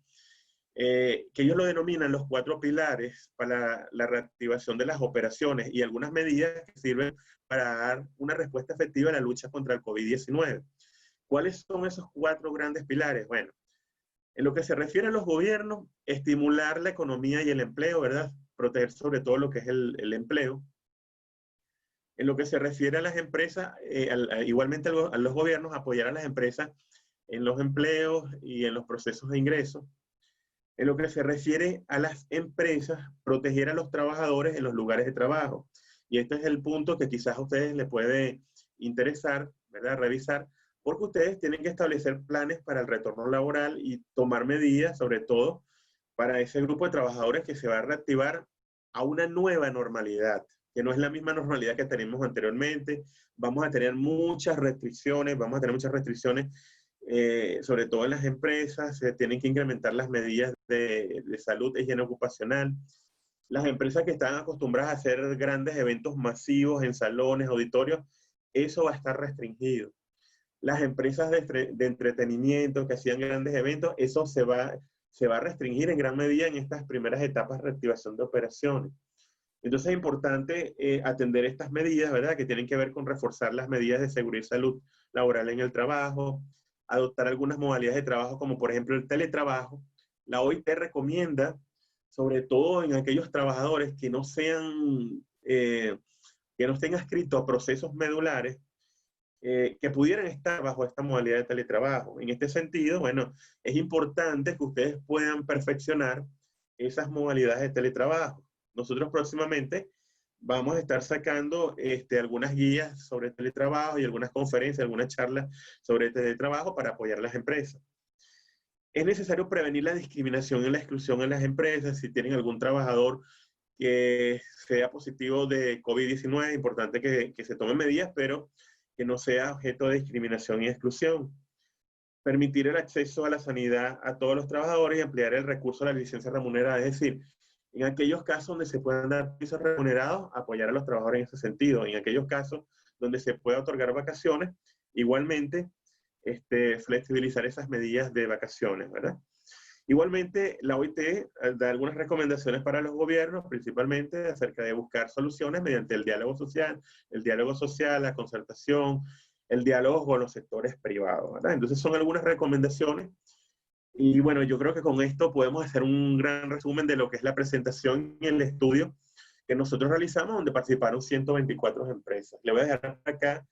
Speaker 2: Que ellos lo denominan los 4 pilares para la reactivación de las operaciones y algunas medidas que sirven para dar una respuesta efectiva a la lucha contra el COVID-19. ¿Cuáles son esos 4 grandes pilares? Bueno, en lo que se refiere a los gobiernos, estimular la economía y el empleo, ¿verdad? Proteger sobre todo lo que es el empleo. En lo que se refiere a las empresas, igualmente a los gobiernos, apoyar a las empresas en los empleos y en los procesos de ingreso. En lo que se refiere a las empresas, proteger a los trabajadores en los lugares de trabajo. Y este es el punto que quizás a ustedes les puede interesar, ¿verdad? Revisar, porque ustedes tienen que establecer planes para el retorno laboral y tomar medidas, sobre todo, para ese grupo de trabajadores que se va a reactivar a una nueva normalidad, que no es la misma normalidad que teníamos anteriormente. Vamos a tener muchas restricciones, sobre todo en las empresas. Se tienen que incrementar las medidas de salud e higiene ocupacional. Las empresas que están acostumbradas a hacer grandes eventos masivos en salones, auditorios, eso va a estar restringido. Las empresas de entretenimiento que hacían grandes eventos, eso se va a restringir en gran medida en estas primeras etapas de reactivación de operaciones. Entonces es importante atender estas medidas, ¿verdad? Que tienen que ver con reforzar las medidas de seguridad y salud laboral en el trabajo, adoptar algunas modalidades de trabajo como por ejemplo el teletrabajo. La OIT recomienda, sobre todo en aquellos trabajadores que no estén adscritos a procesos medulares, que pudieran estar bajo esta modalidad de teletrabajo. En este sentido, bueno, es importante que ustedes puedan perfeccionar esas modalidades de teletrabajo. Nosotros próximamente vamos a estar sacando algunas guías sobre teletrabajo y algunas conferencias, algunas charlas sobre teletrabajo para apoyar a las empresas. Es necesario prevenir la discriminación y la exclusión en las empresas. Si tienen algún trabajador que sea positivo de COVID-19, es importante que se tomen medidas, pero que no sea objeto de discriminación y exclusión. Permitir el acceso a la sanidad a todos los trabajadores y ampliar el recurso a la licencia remunerada. Es decir, en aquellos casos donde se puedan dar pisos remunerados, apoyar a los trabajadores en ese sentido. En aquellos casos donde se pueda otorgar vacaciones, igualmente, flexibilizar esas medidas de vacaciones, ¿verdad? Igualmente, la OIT da algunas recomendaciones para los gobiernos, principalmente acerca de buscar soluciones mediante el diálogo social, la concertación, el diálogo con los sectores privados, ¿verdad? Entonces son algunas recomendaciones. Y bueno, yo creo que con esto podemos hacer un gran resumen de lo que es la presentación y el estudio que nosotros realizamos, donde participaron 124 empresas. Le voy a dejar acá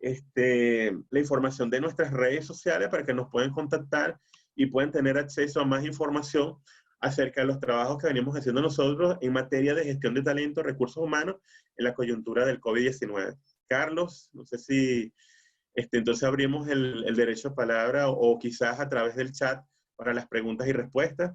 Speaker 2: la información de nuestras redes sociales para que nos puedan contactar y pueden tener acceso a más información acerca de los trabajos que venimos haciendo nosotros en materia de gestión de talento, recursos humanos, en la coyuntura del COVID-19. Carlos, no sé si entonces abrimos el derecho a palabra o quizás a través del chat para las preguntas y respuestas.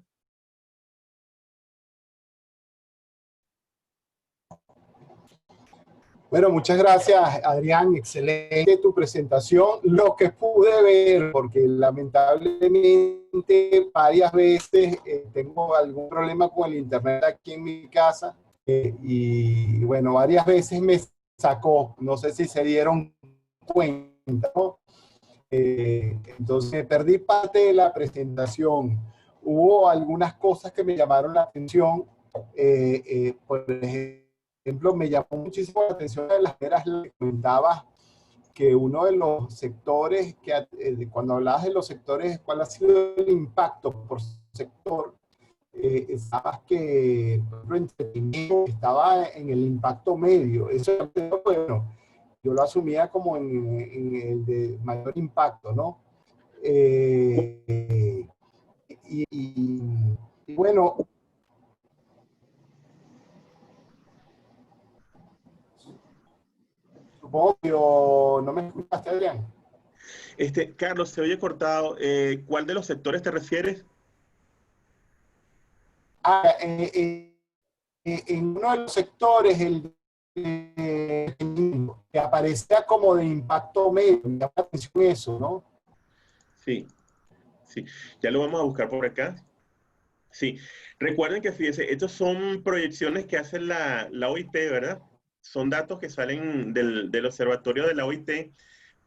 Speaker 1: Bueno, muchas gracias, Adrián. Excelente tu presentación. Lo que pude ver, porque lamentablemente varias veces tengo algún problema con el internet aquí en mi casa y bueno, varias veces me sacó. No sé si se dieron cuenta, ¿no? Entonces perdí parte de la presentación. Hubo algunas cosas que me llamaron la atención. Por ejemplo, me llamó muchísimo la atención de las veras que comentabas que uno de los sectores, cuando hablabas de los sectores, ¿cuál ha sido el impacto por sector? Sabes que, por ejemplo, entretenimiento estaba en el impacto medio. Eso, bueno, yo lo asumía como en el de mayor impacto, ¿no? Y bueno, Supongo que no me escuchaste, Adrián.
Speaker 2: Carlos, se oye cortado. ¿Cuál de los sectores te refieres?
Speaker 1: Ah, en uno de los sectores, que aparecía como de impacto medio, me llama la atención eso, ¿no?
Speaker 2: Sí, sí. Ya lo vamos a buscar por acá. Sí. Recuerden que, fíjense, estos son proyecciones que hace la OIT, ¿verdad? Son datos que salen del observatorio de la OIT,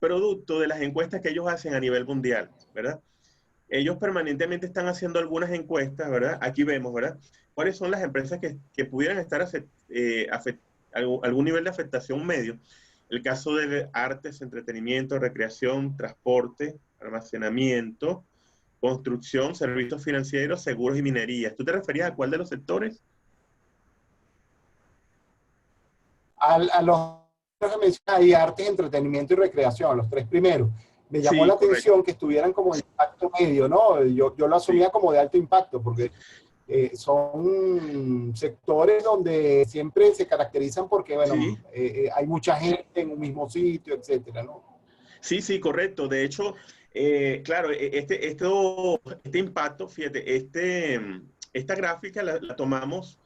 Speaker 2: producto de las encuestas que ellos hacen a nivel mundial, ¿verdad? Ellos permanentemente están haciendo algunas encuestas, ¿verdad? Aquí vemos, ¿verdad? ¿Cuáles son las empresas que pudieran estar algún nivel de afectación medio? El caso de artes, entretenimiento, recreación, transporte, almacenamiento, construcción, servicios financieros, seguros y minerías. ¿Tú te referías a cuál de los sectores?
Speaker 1: A los que mencioné ahí, artes, entretenimiento y recreación, los tres primeros. Me llamó
Speaker 2: Sí,
Speaker 1: la
Speaker 2: correcto.
Speaker 1: atención que estuvieran como de impacto medio, ¿no? Yo lo
Speaker 2: Sí,
Speaker 1: asumía como de alto impacto, porque son sectores donde siempre se caracterizan porque,
Speaker 2: sí,
Speaker 1: bueno, hay mucha gente en un mismo sitio, etcétera, ¿no?
Speaker 2: sí, sí, correcto. De hecho, claro, este impacto, fíjate, esta gráfica la tomamos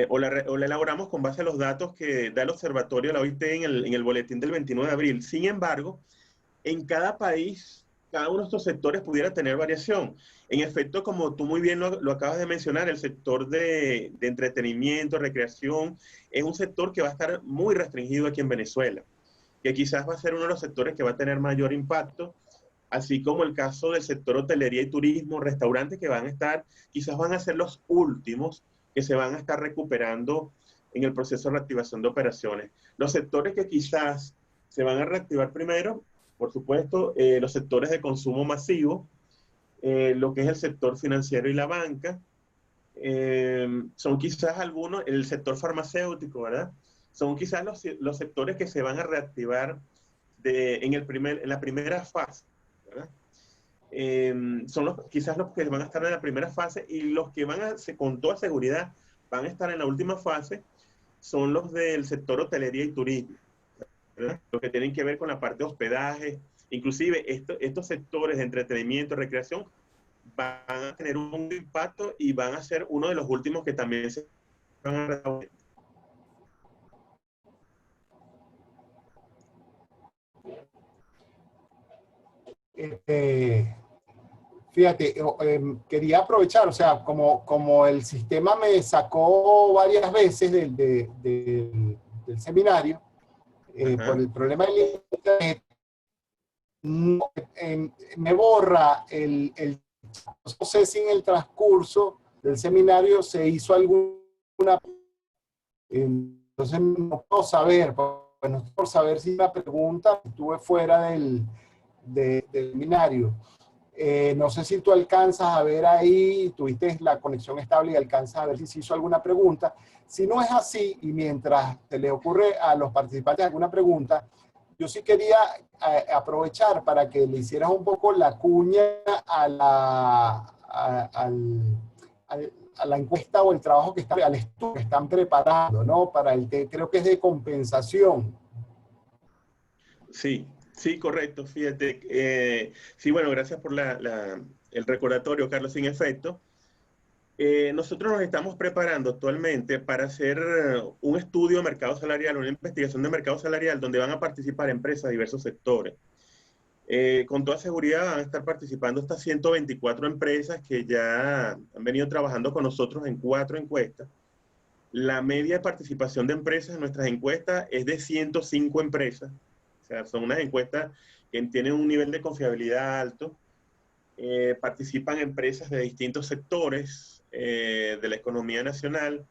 Speaker 2: o la elaboramos con base a los datos que da el observatorio de la OIT en el boletín del 29 de abril. Sin embargo, en cada país, cada uno de estos sectores pudiera tener variación. En efecto, como tú muy bien lo acabas de mencionar, el sector de entretenimiento, recreación, es un sector que va a estar muy restringido aquí en Venezuela, que quizás va a ser uno de los sectores que va a tener mayor impacto, así como el caso del sector hotelería y turismo, restaurantes que van a estar, quizás van a ser los últimos que se van a estar recuperando en el proceso de reactivación de operaciones. Los sectores que quizás se van a reactivar primero, por supuesto, los sectores de consumo masivo, lo que es el sector financiero y la banca, son quizás algunos, el sector farmacéutico, ¿verdad? Son quizás los sectores que se van a reactivar en la primera fase, ¿verdad? Son quizás los que van a estar en la primera fase y los que con toda seguridad, van a estar en la última fase, son los del sector hotelería y turismo, ¿verdad? Los que tienen que ver con la parte de hospedaje, inclusive estos sectores de entretenimiento, recreación, van a tener un impacto y van a ser uno de los últimos que también se van a recaudar.
Speaker 1: Este, Fíjate, quería aprovechar, o sea, como el sistema me sacó varias veces del seminario, por
Speaker 2: Ajá.
Speaker 1: el problema del internet, no, me borra no sé si en el transcurso del seminario se hizo alguna, entonces no puedo saber, pues no por saber si la pregunta estuve fuera del seminario. No sé si tú alcanzas a ver ahí, tuviste la conexión estable y alcanzas a ver si se hizo alguna pregunta. Si no es así, y mientras se le ocurre a los participantes alguna pregunta, yo sí quería aprovechar para que le hicieras un poco la cuña a a la encuesta o el trabajo al estudio que están preparando, ¿no? Para el que creo que es de compensación.
Speaker 2: Sí, sí, correcto, fíjate. Sí, bueno, gracias por el recordatorio, Carlos, sin efecto. Nosotros nos estamos preparando actualmente para hacer un estudio de mercado salarial, una investigación de mercado salarial, donde van a participar empresas de diversos sectores. Con toda seguridad van a estar participando estas 124 empresas que ya han venido trabajando con nosotros en 4 encuestas. La media de participación de empresas en nuestras encuestas es de 105 empresas. O sea, son unas encuestas que tienen un nivel de confiabilidad alto. Participan empresas de distintos sectores de la economía nacional,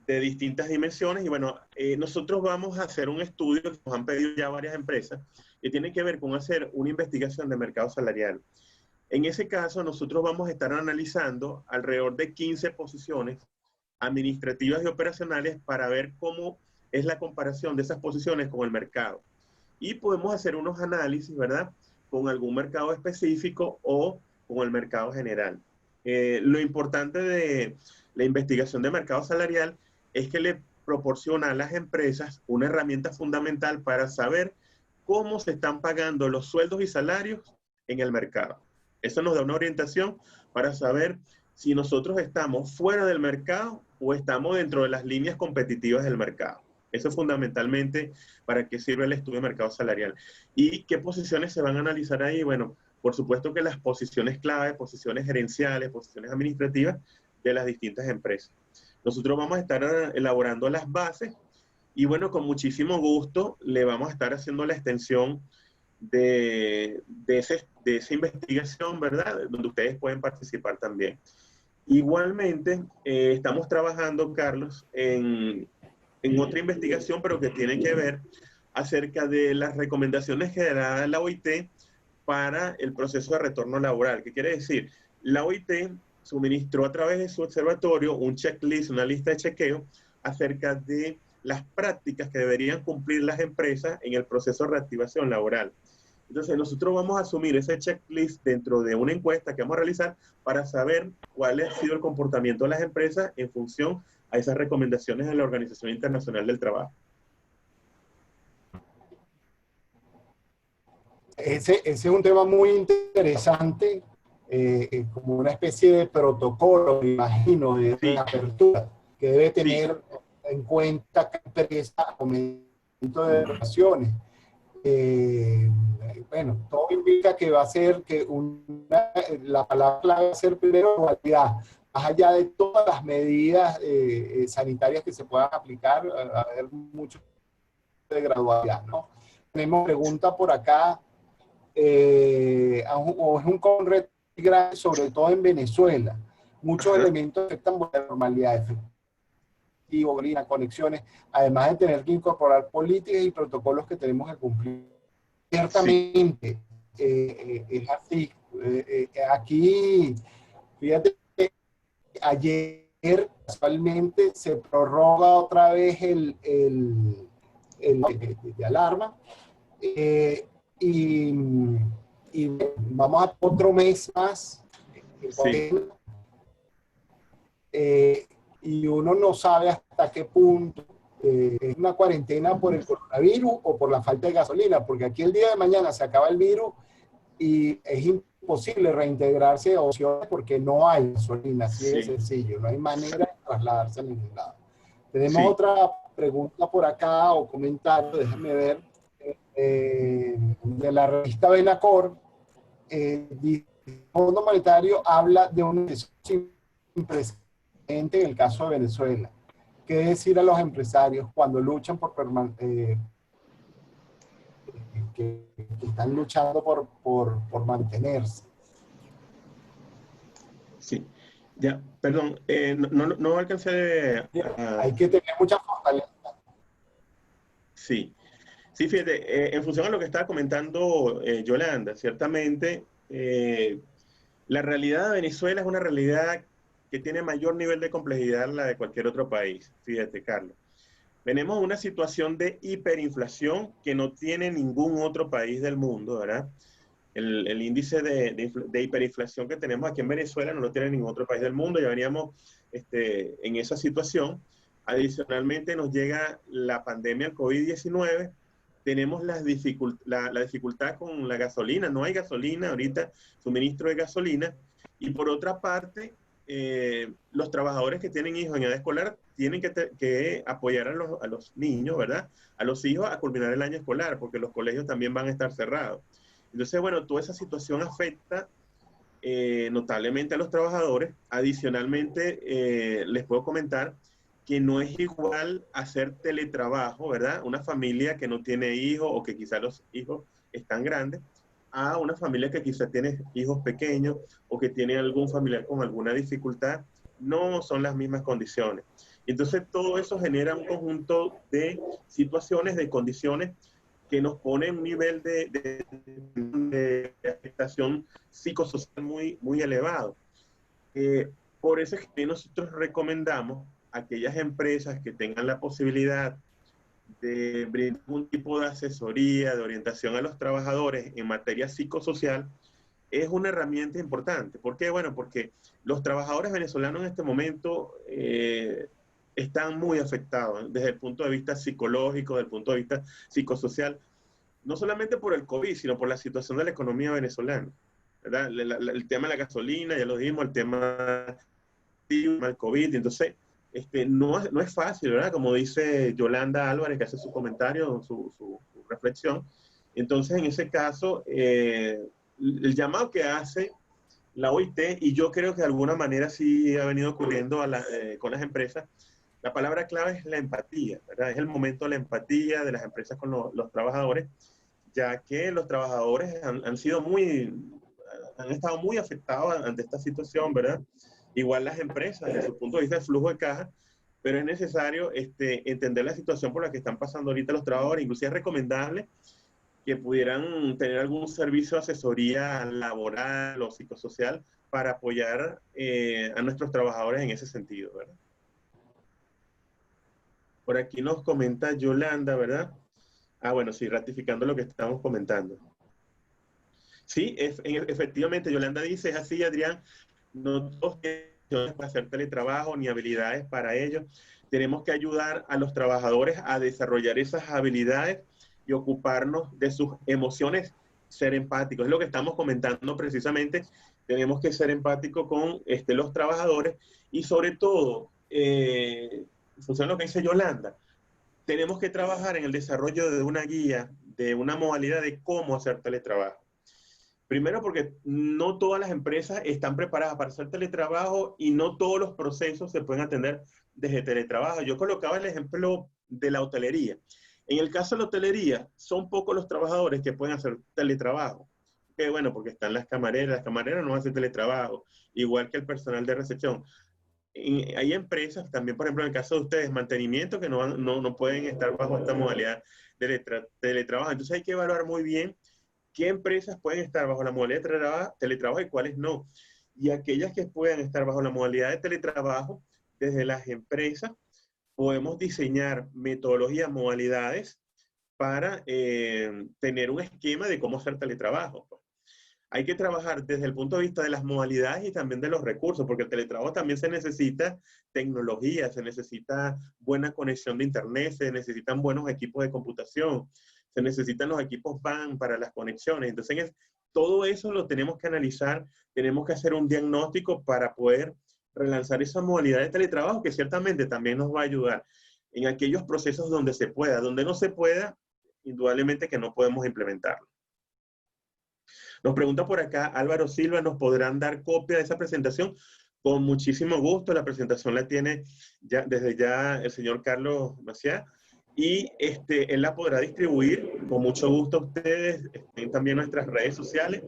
Speaker 2: de distintas dimensiones. Y bueno, nosotros vamos a hacer un estudio que nos han pedido ya varias empresas, que tiene que ver con hacer una investigación de mercado salarial. En ese caso, nosotros vamos a estar analizando alrededor de 15 posiciones administrativas y operacionales para ver cómo es la comparación de esas posiciones con el mercado. Y podemos hacer unos análisis, ¿verdad? Con algún mercado específico o con el mercado general. Lo importante de la investigación de mercado salarial es que le proporciona a las empresas una herramienta fundamental para saber cómo se están pagando los sueldos y salarios en el mercado. Eso nos da una orientación para saber si nosotros estamos fuera del mercado o estamos dentro de las líneas competitivas del mercado. Eso es fundamentalmente para qué sirve el estudio de mercado salarial. ¿Y qué posiciones se van a analizar ahí? Bueno, por supuesto que las posiciones clave, posiciones gerenciales, posiciones administrativas de las distintas empresas. Nosotros vamos a estar elaborando las bases y bueno, con muchísimo gusto le vamos a estar haciendo la extensión de esa investigación, ¿verdad? Donde ustedes pueden participar también. Igualmente, estamos trabajando, Carlos, en otra investigación, pero que tiene que ver acerca de las recomendaciones que da la OIT para el proceso de retorno laboral. ¿Qué quiere decir? La OIT suministró a través de su observatorio un checklist, una lista de chequeo acerca de las prácticas que deberían cumplir las empresas en el proceso de reactivación laboral. Entonces, nosotros vamos a asumir ese checklist dentro de una encuesta que vamos a realizar para saber cuál ha sido el comportamiento de las empresas en función a esas recomendaciones de la Organización Internacional del Trabajo.
Speaker 1: Ese es un tema muy interesante, como una especie de protocolo, me imagino, de apertura, que debe tener en cuenta cada empresa al momento de relaciones. Bueno, todo indica que va a ser que la palabra clave va a ser primero gradualidad, más allá de todas las medidas sanitarias que se puedan aplicar, va a haber mucho de gradualidad, ¿no? Tenemos pregunta por acá, o es un conreto grande, sobre todo en Venezuela. Muchos elementos afectan la normalidad efectiva, conexiones, además de tener que incorporar políticas y protocolos que tenemos que cumplir. Ciertamente, es así. Aquí, fíjate que ayer casualmente se prorroga otra vez el de alarma, y vamos a otro mes más, y uno no sabe hasta qué punto es una cuarentena por el coronavirus o por la falta de gasolina, porque aquí el día de mañana se acaba el virus y es imposible reintegrarse a opciones porque no hay gasolina, así de sencillo, no hay manera de trasladarse a ningún lado. Tenemos otra pregunta por acá o comentario, déjame ver, de la revista Benacor. El Fondo Monetario habla de un sin precedente en el caso de Venezuela. ¿Qué decir a los empresarios cuando luchan por que están luchando por mantenerse?
Speaker 2: Sí, ya, perdón, no alcancé a...
Speaker 1: Hay que tener mucha fortaleza.
Speaker 2: Sí, sí, fíjate, en función a lo que estaba comentando Yolanda, ciertamente la realidad de Venezuela es una realidad que tiene mayor nivel de complejidad la de cualquier otro país. Fíjate, Carlos. Tenemos una situación de hiperinflación que no tiene ningún otro país del mundo, ¿verdad? El índice de hiperinflación que tenemos aquí en Venezuela no lo tiene ningún otro país del mundo. Ya veníamos en esa situación. Adicionalmente nos llega la pandemia del COVID-19. Tenemos la dificultad con la gasolina. No hay gasolina ahorita, suministro de gasolina. Y por otra parte, los trabajadores que tienen hijos en edad escolar tienen que apoyar a los niños, ¿verdad? A los hijos a culminar el año escolar, porque los colegios también van a estar cerrados. Entonces, bueno, toda esa situación afecta notablemente a los trabajadores. Adicionalmente, les puedo comentar que no es igual hacer teletrabajo, ¿verdad? Una familia que no tiene hijos o que quizá los hijos están grandes, a una familia que quizá tiene hijos pequeños o que tiene algún familiar con alguna dificultad. No son las mismas condiciones. Entonces, todo eso genera un conjunto de situaciones, de condiciones que nos pone un nivel de afectación psicosocial muy elevado. Por eso es que nosotros recomendamos a aquellas empresas que tengan la posibilidad de brindar un tipo de asesoría, de orientación a los trabajadores en materia psicosocial, es una herramienta importante. ¿Por qué? Bueno, porque los trabajadores venezolanos en este momento están muy afectados desde el punto de vista psicológico, desde el punto de vista psicosocial, no solamente por el COVID, sino por la situación de la economía venezolana, ¿verdad? El tema de la gasolina, ya lo dijimos, el tema del COVID, entonces no es fácil, ¿verdad? Como dice Yolanda Álvarez, que hace su comentario, su reflexión. Entonces, en ese caso, el llamado que hace la OIT, y yo creo que de alguna manera sí ha venido ocurriendo con las empresas, la palabra clave es la empatía, ¿verdad? Es el momento de la empatía de las empresas con los trabajadores, ya que los trabajadores han estado muy afectados ante esta situación, ¿verdad? Igual las empresas, desde su punto de vista de flujo de caja, pero es necesario entender la situación por la que están pasando ahorita los trabajadores. Inclusive es recomendable que pudieran tener algún servicio de asesoría laboral o psicosocial para apoyar a nuestros trabajadores en ese sentido, ¿verdad? Por aquí nos comenta Yolanda, ¿verdad? Ah, bueno, sí, ratificando lo que estamos comentando. Sí, efectivamente, Yolanda dice, es así, Adrián, no todos tienen para hacer teletrabajo ni habilidades para ello. Tenemos que ayudar a los trabajadores a desarrollar esas habilidades y ocuparnos de sus emociones, ser empáticos. Es lo que estamos comentando precisamente. Tenemos que ser empáticos con los trabajadores y sobre todo, funciona lo que dice Yolanda, tenemos que trabajar en el desarrollo de una guía, de una modalidad de cómo hacer teletrabajo. Primero porque no todas las empresas están preparadas para hacer teletrabajo y no todos los procesos se pueden atender desde teletrabajo. Yo colocaba el ejemplo de la hotelería. En el caso de la hotelería, son pocos los trabajadores que pueden hacer teletrabajo. Bueno, porque están las camareras no hacen teletrabajo, igual que el personal de recepción. Hay empresas, también por ejemplo en el caso de ustedes, mantenimiento, que no pueden estar bajo esta modalidad de teletrabajo. Entonces hay que evaluar muy bien qué empresas pueden estar bajo la modalidad de teletrabajo y cuáles no. Y aquellas que puedan estar bajo la modalidad de teletrabajo, desde las empresas podemos diseñar metodologías, modalidades para tener un esquema de cómo hacer teletrabajo. Hay que trabajar desde el punto de vista de las modalidades y también de los recursos, porque el teletrabajo también se necesita tecnología, se necesita buena conexión de internet, se necesitan buenos equipos de computación, se necesitan los equipos WAN para las conexiones. Entonces, todo eso lo tenemos que analizar, tenemos que hacer un diagnóstico para poder relanzar esa modalidad de teletrabajo que ciertamente también nos va a ayudar en aquellos procesos donde se pueda. Donde no se pueda, indudablemente que no podemos implementarlo. Nos pregunta por acá Álvaro Silva, ¿nos podrán dar copia de esa presentación? Con muchísimo gusto, la presentación la tiene desde ya el señor Carlos Maciá y él la podrá distribuir con mucho gusto a ustedes, también nuestras redes sociales,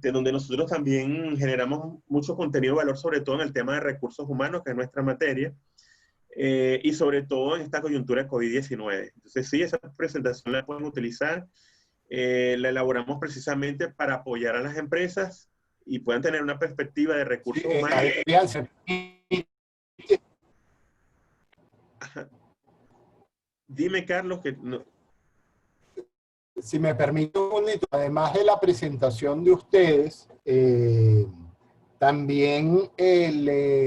Speaker 2: donde nosotros también generamos mucho contenido de valor, sobre todo en el tema de recursos humanos, que es nuestra materia, y sobre todo en esta coyuntura de COVID-19. Entonces sí, esa presentación la pueden utilizar. La elaboramos precisamente para apoyar a las empresas y puedan tener una perspectiva de recursos humanos. Dime, Carlos, que no.
Speaker 1: Si me permite un momento, además de la presentación de ustedes, también esta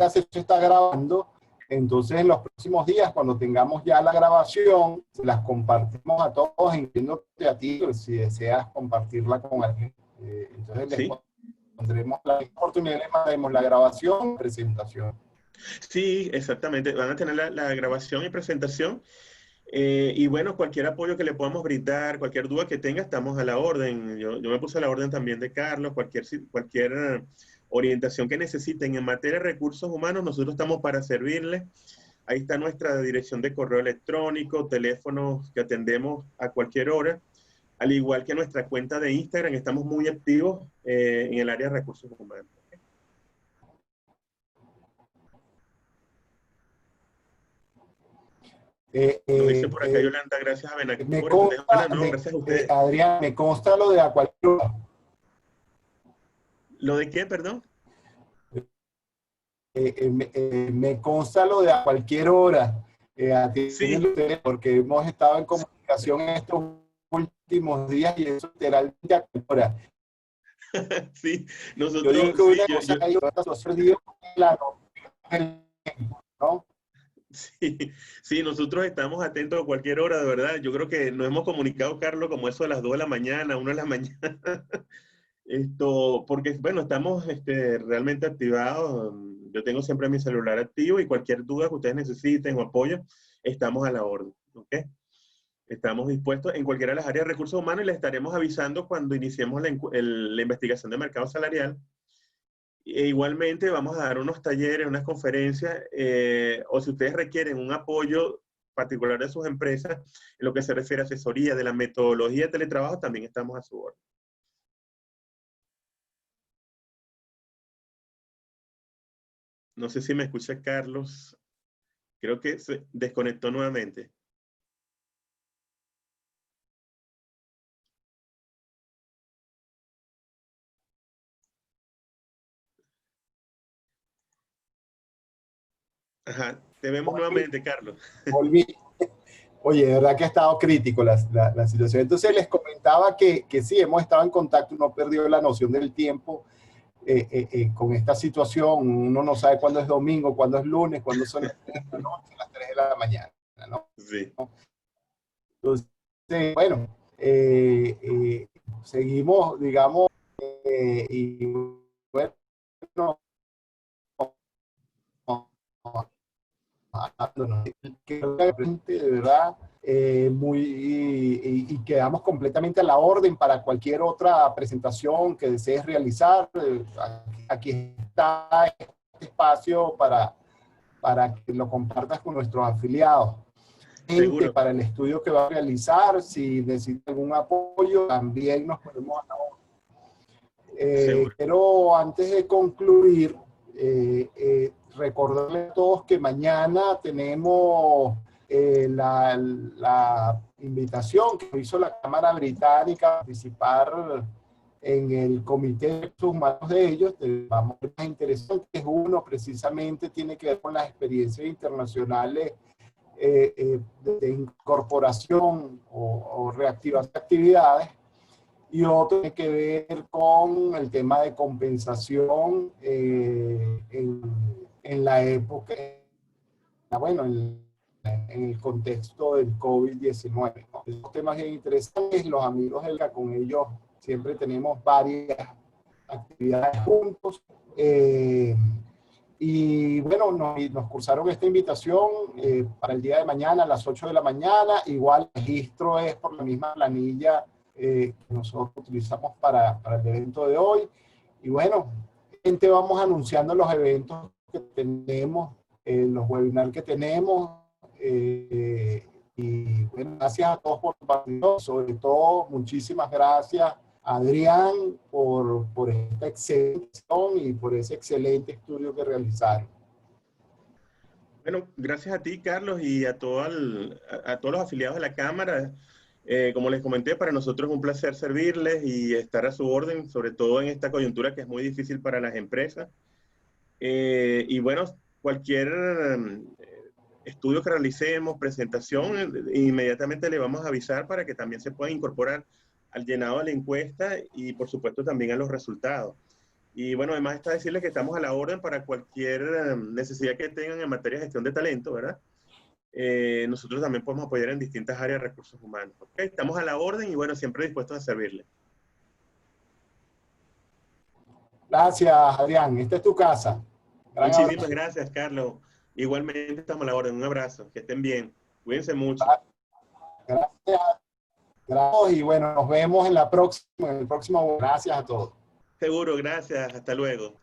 Speaker 1: sesión se está grabando. Entonces, en los próximos días, cuando tengamos ya la grabación, las compartimos a todos, incluyéndote a ti, si deseas compartirla con alguien. Entonces, les pondremos la oportunidad, les mandaremos la grabación, presentación.
Speaker 2: Sí, exactamente. Van a tener la grabación y presentación. Y bueno, cualquier apoyo que le podamos brindar, cualquier duda que tenga, estamos a la orden. Yo me puse a la orden también de Carlos, cualquier orientación que necesiten en materia de recursos humanos, nosotros estamos para servirles. Ahí está nuestra dirección de correo electrónico, teléfonos que atendemos a cualquier hora, al igual que nuestra cuenta de Instagram, estamos muy activos en el área de recursos humanos. Nos dice por acá Yolanda, gracias a Benac.
Speaker 1: Gracias a ustedes. Adrián, me consta lo de a cualquier hora.
Speaker 2: ¿Lo de qué, perdón?
Speaker 1: Me consta lo de a cualquier hora.
Speaker 2: Sí.
Speaker 1: Porque hemos estado en comunicación en estos últimos días y eso literalmente a cualquier hora.
Speaker 2: Sí, nosotros...
Speaker 1: Yo digo que una cosa que hay otras, claro, ¿no?
Speaker 2: Sí, sí, nosotros estamos atentos a cualquier hora, de verdad. Yo creo que nos hemos comunicado, Carlos, como eso a las 2 de la mañana, 1 de la mañana. Porque, bueno, estamos realmente activados. Yo tengo siempre mi celular activo y cualquier duda que ustedes necesiten o apoyo, estamos a la orden, ¿ok? Estamos dispuestos en cualquiera de las áreas de recursos humanos y les estaremos avisando cuando iniciemos la investigación de mercado salarial. E igualmente vamos a dar unos talleres, unas conferencias, o si ustedes requieren un apoyo particular de sus empresas, en lo que se refiere a asesoría de la metodología de teletrabajo, también estamos a su orden. No sé si me escucha Carlos. Creo que se desconectó nuevamente. Ajá, te vemos
Speaker 1: Volví,
Speaker 2: nuevamente, Carlos.
Speaker 1: volví. Oye, de verdad que ha estado crítico la situación. Entonces les comentaba que sí, hemos estado en contacto, no perdió la noción del tiempo con esta situación. Uno no sabe cuándo es domingo, cuándo es lunes, cuándo son las 3 de la noche, las 3 de la mañana, ¿no?
Speaker 2: Sí,
Speaker 1: Entonces, bueno, seguimos, digamos, y bueno, que de verdad y quedamos completamente a la orden para cualquier otra presentación que desees realizar. Aquí está este espacio para que lo compartas con nuestros afiliados.
Speaker 2: seguro,
Speaker 1: Para el estudio que va a realizar, si necesita algún apoyo, también nos ponemos a la orden.
Speaker 2: seguro.
Speaker 1: Pero antes de concluir, recordarles a todos que mañana tenemos la invitación que hizo la Cámara Británica a participar en el comité de recursos humanos de ellos. Vamos a ver más interesantes. Uno precisamente tiene que ver con las experiencias internacionales de incorporación o reactivación de actividades, y otro tiene que ver con el tema de compensación en la época, bueno, en el contexto del COVID-19, ¿no? Esos temas bien interesantes, los amigos del con ellos siempre tenemos varias actividades juntos. Y bueno, nos cursaron esta invitación para el día de mañana a las 8 de la mañana. Igual el registro es por la misma planilla que nosotros utilizamos para el evento de hoy. Y bueno, gente, vamos anunciando los eventos que tenemos, los webinars que tenemos. Y bueno, gracias a todos por participar. Sobre todo, muchísimas gracias Adrián por esta excelente y por ese excelente estudio que realizaron.
Speaker 2: Bueno, gracias a ti, Carlos, y a a todos los afiliados de la Cámara. Como les comenté, para nosotros es un placer servirles y estar a su orden, sobre todo en esta coyuntura que es muy difícil para las empresas. Y bueno, cualquier estudio que realicemos, presentación, inmediatamente le vamos a avisar para que también se pueda incorporar al llenado de la encuesta y por supuesto también a los resultados. Y bueno, además está decirles que estamos a la orden para cualquier necesidad que tengan en materia de gestión de talento, ¿verdad? Nosotros también podemos apoyar en distintas áreas de recursos humanos. ¿Okay? Estamos a la orden y bueno, siempre dispuestos a servirle.
Speaker 1: Gracias, Adrián. Esta es tu casa. Gran
Speaker 2: Muchísimas
Speaker 1: abrazo.
Speaker 2: gracias, Carlos. Igualmente estamos a la orden. Un abrazo. Que estén bien. Cuídense mucho.
Speaker 1: Gracias. Gracias. Y bueno, nos vemos en el próximo. Gracias a todos.
Speaker 2: Seguro, gracias. Hasta luego.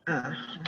Speaker 2: Ah.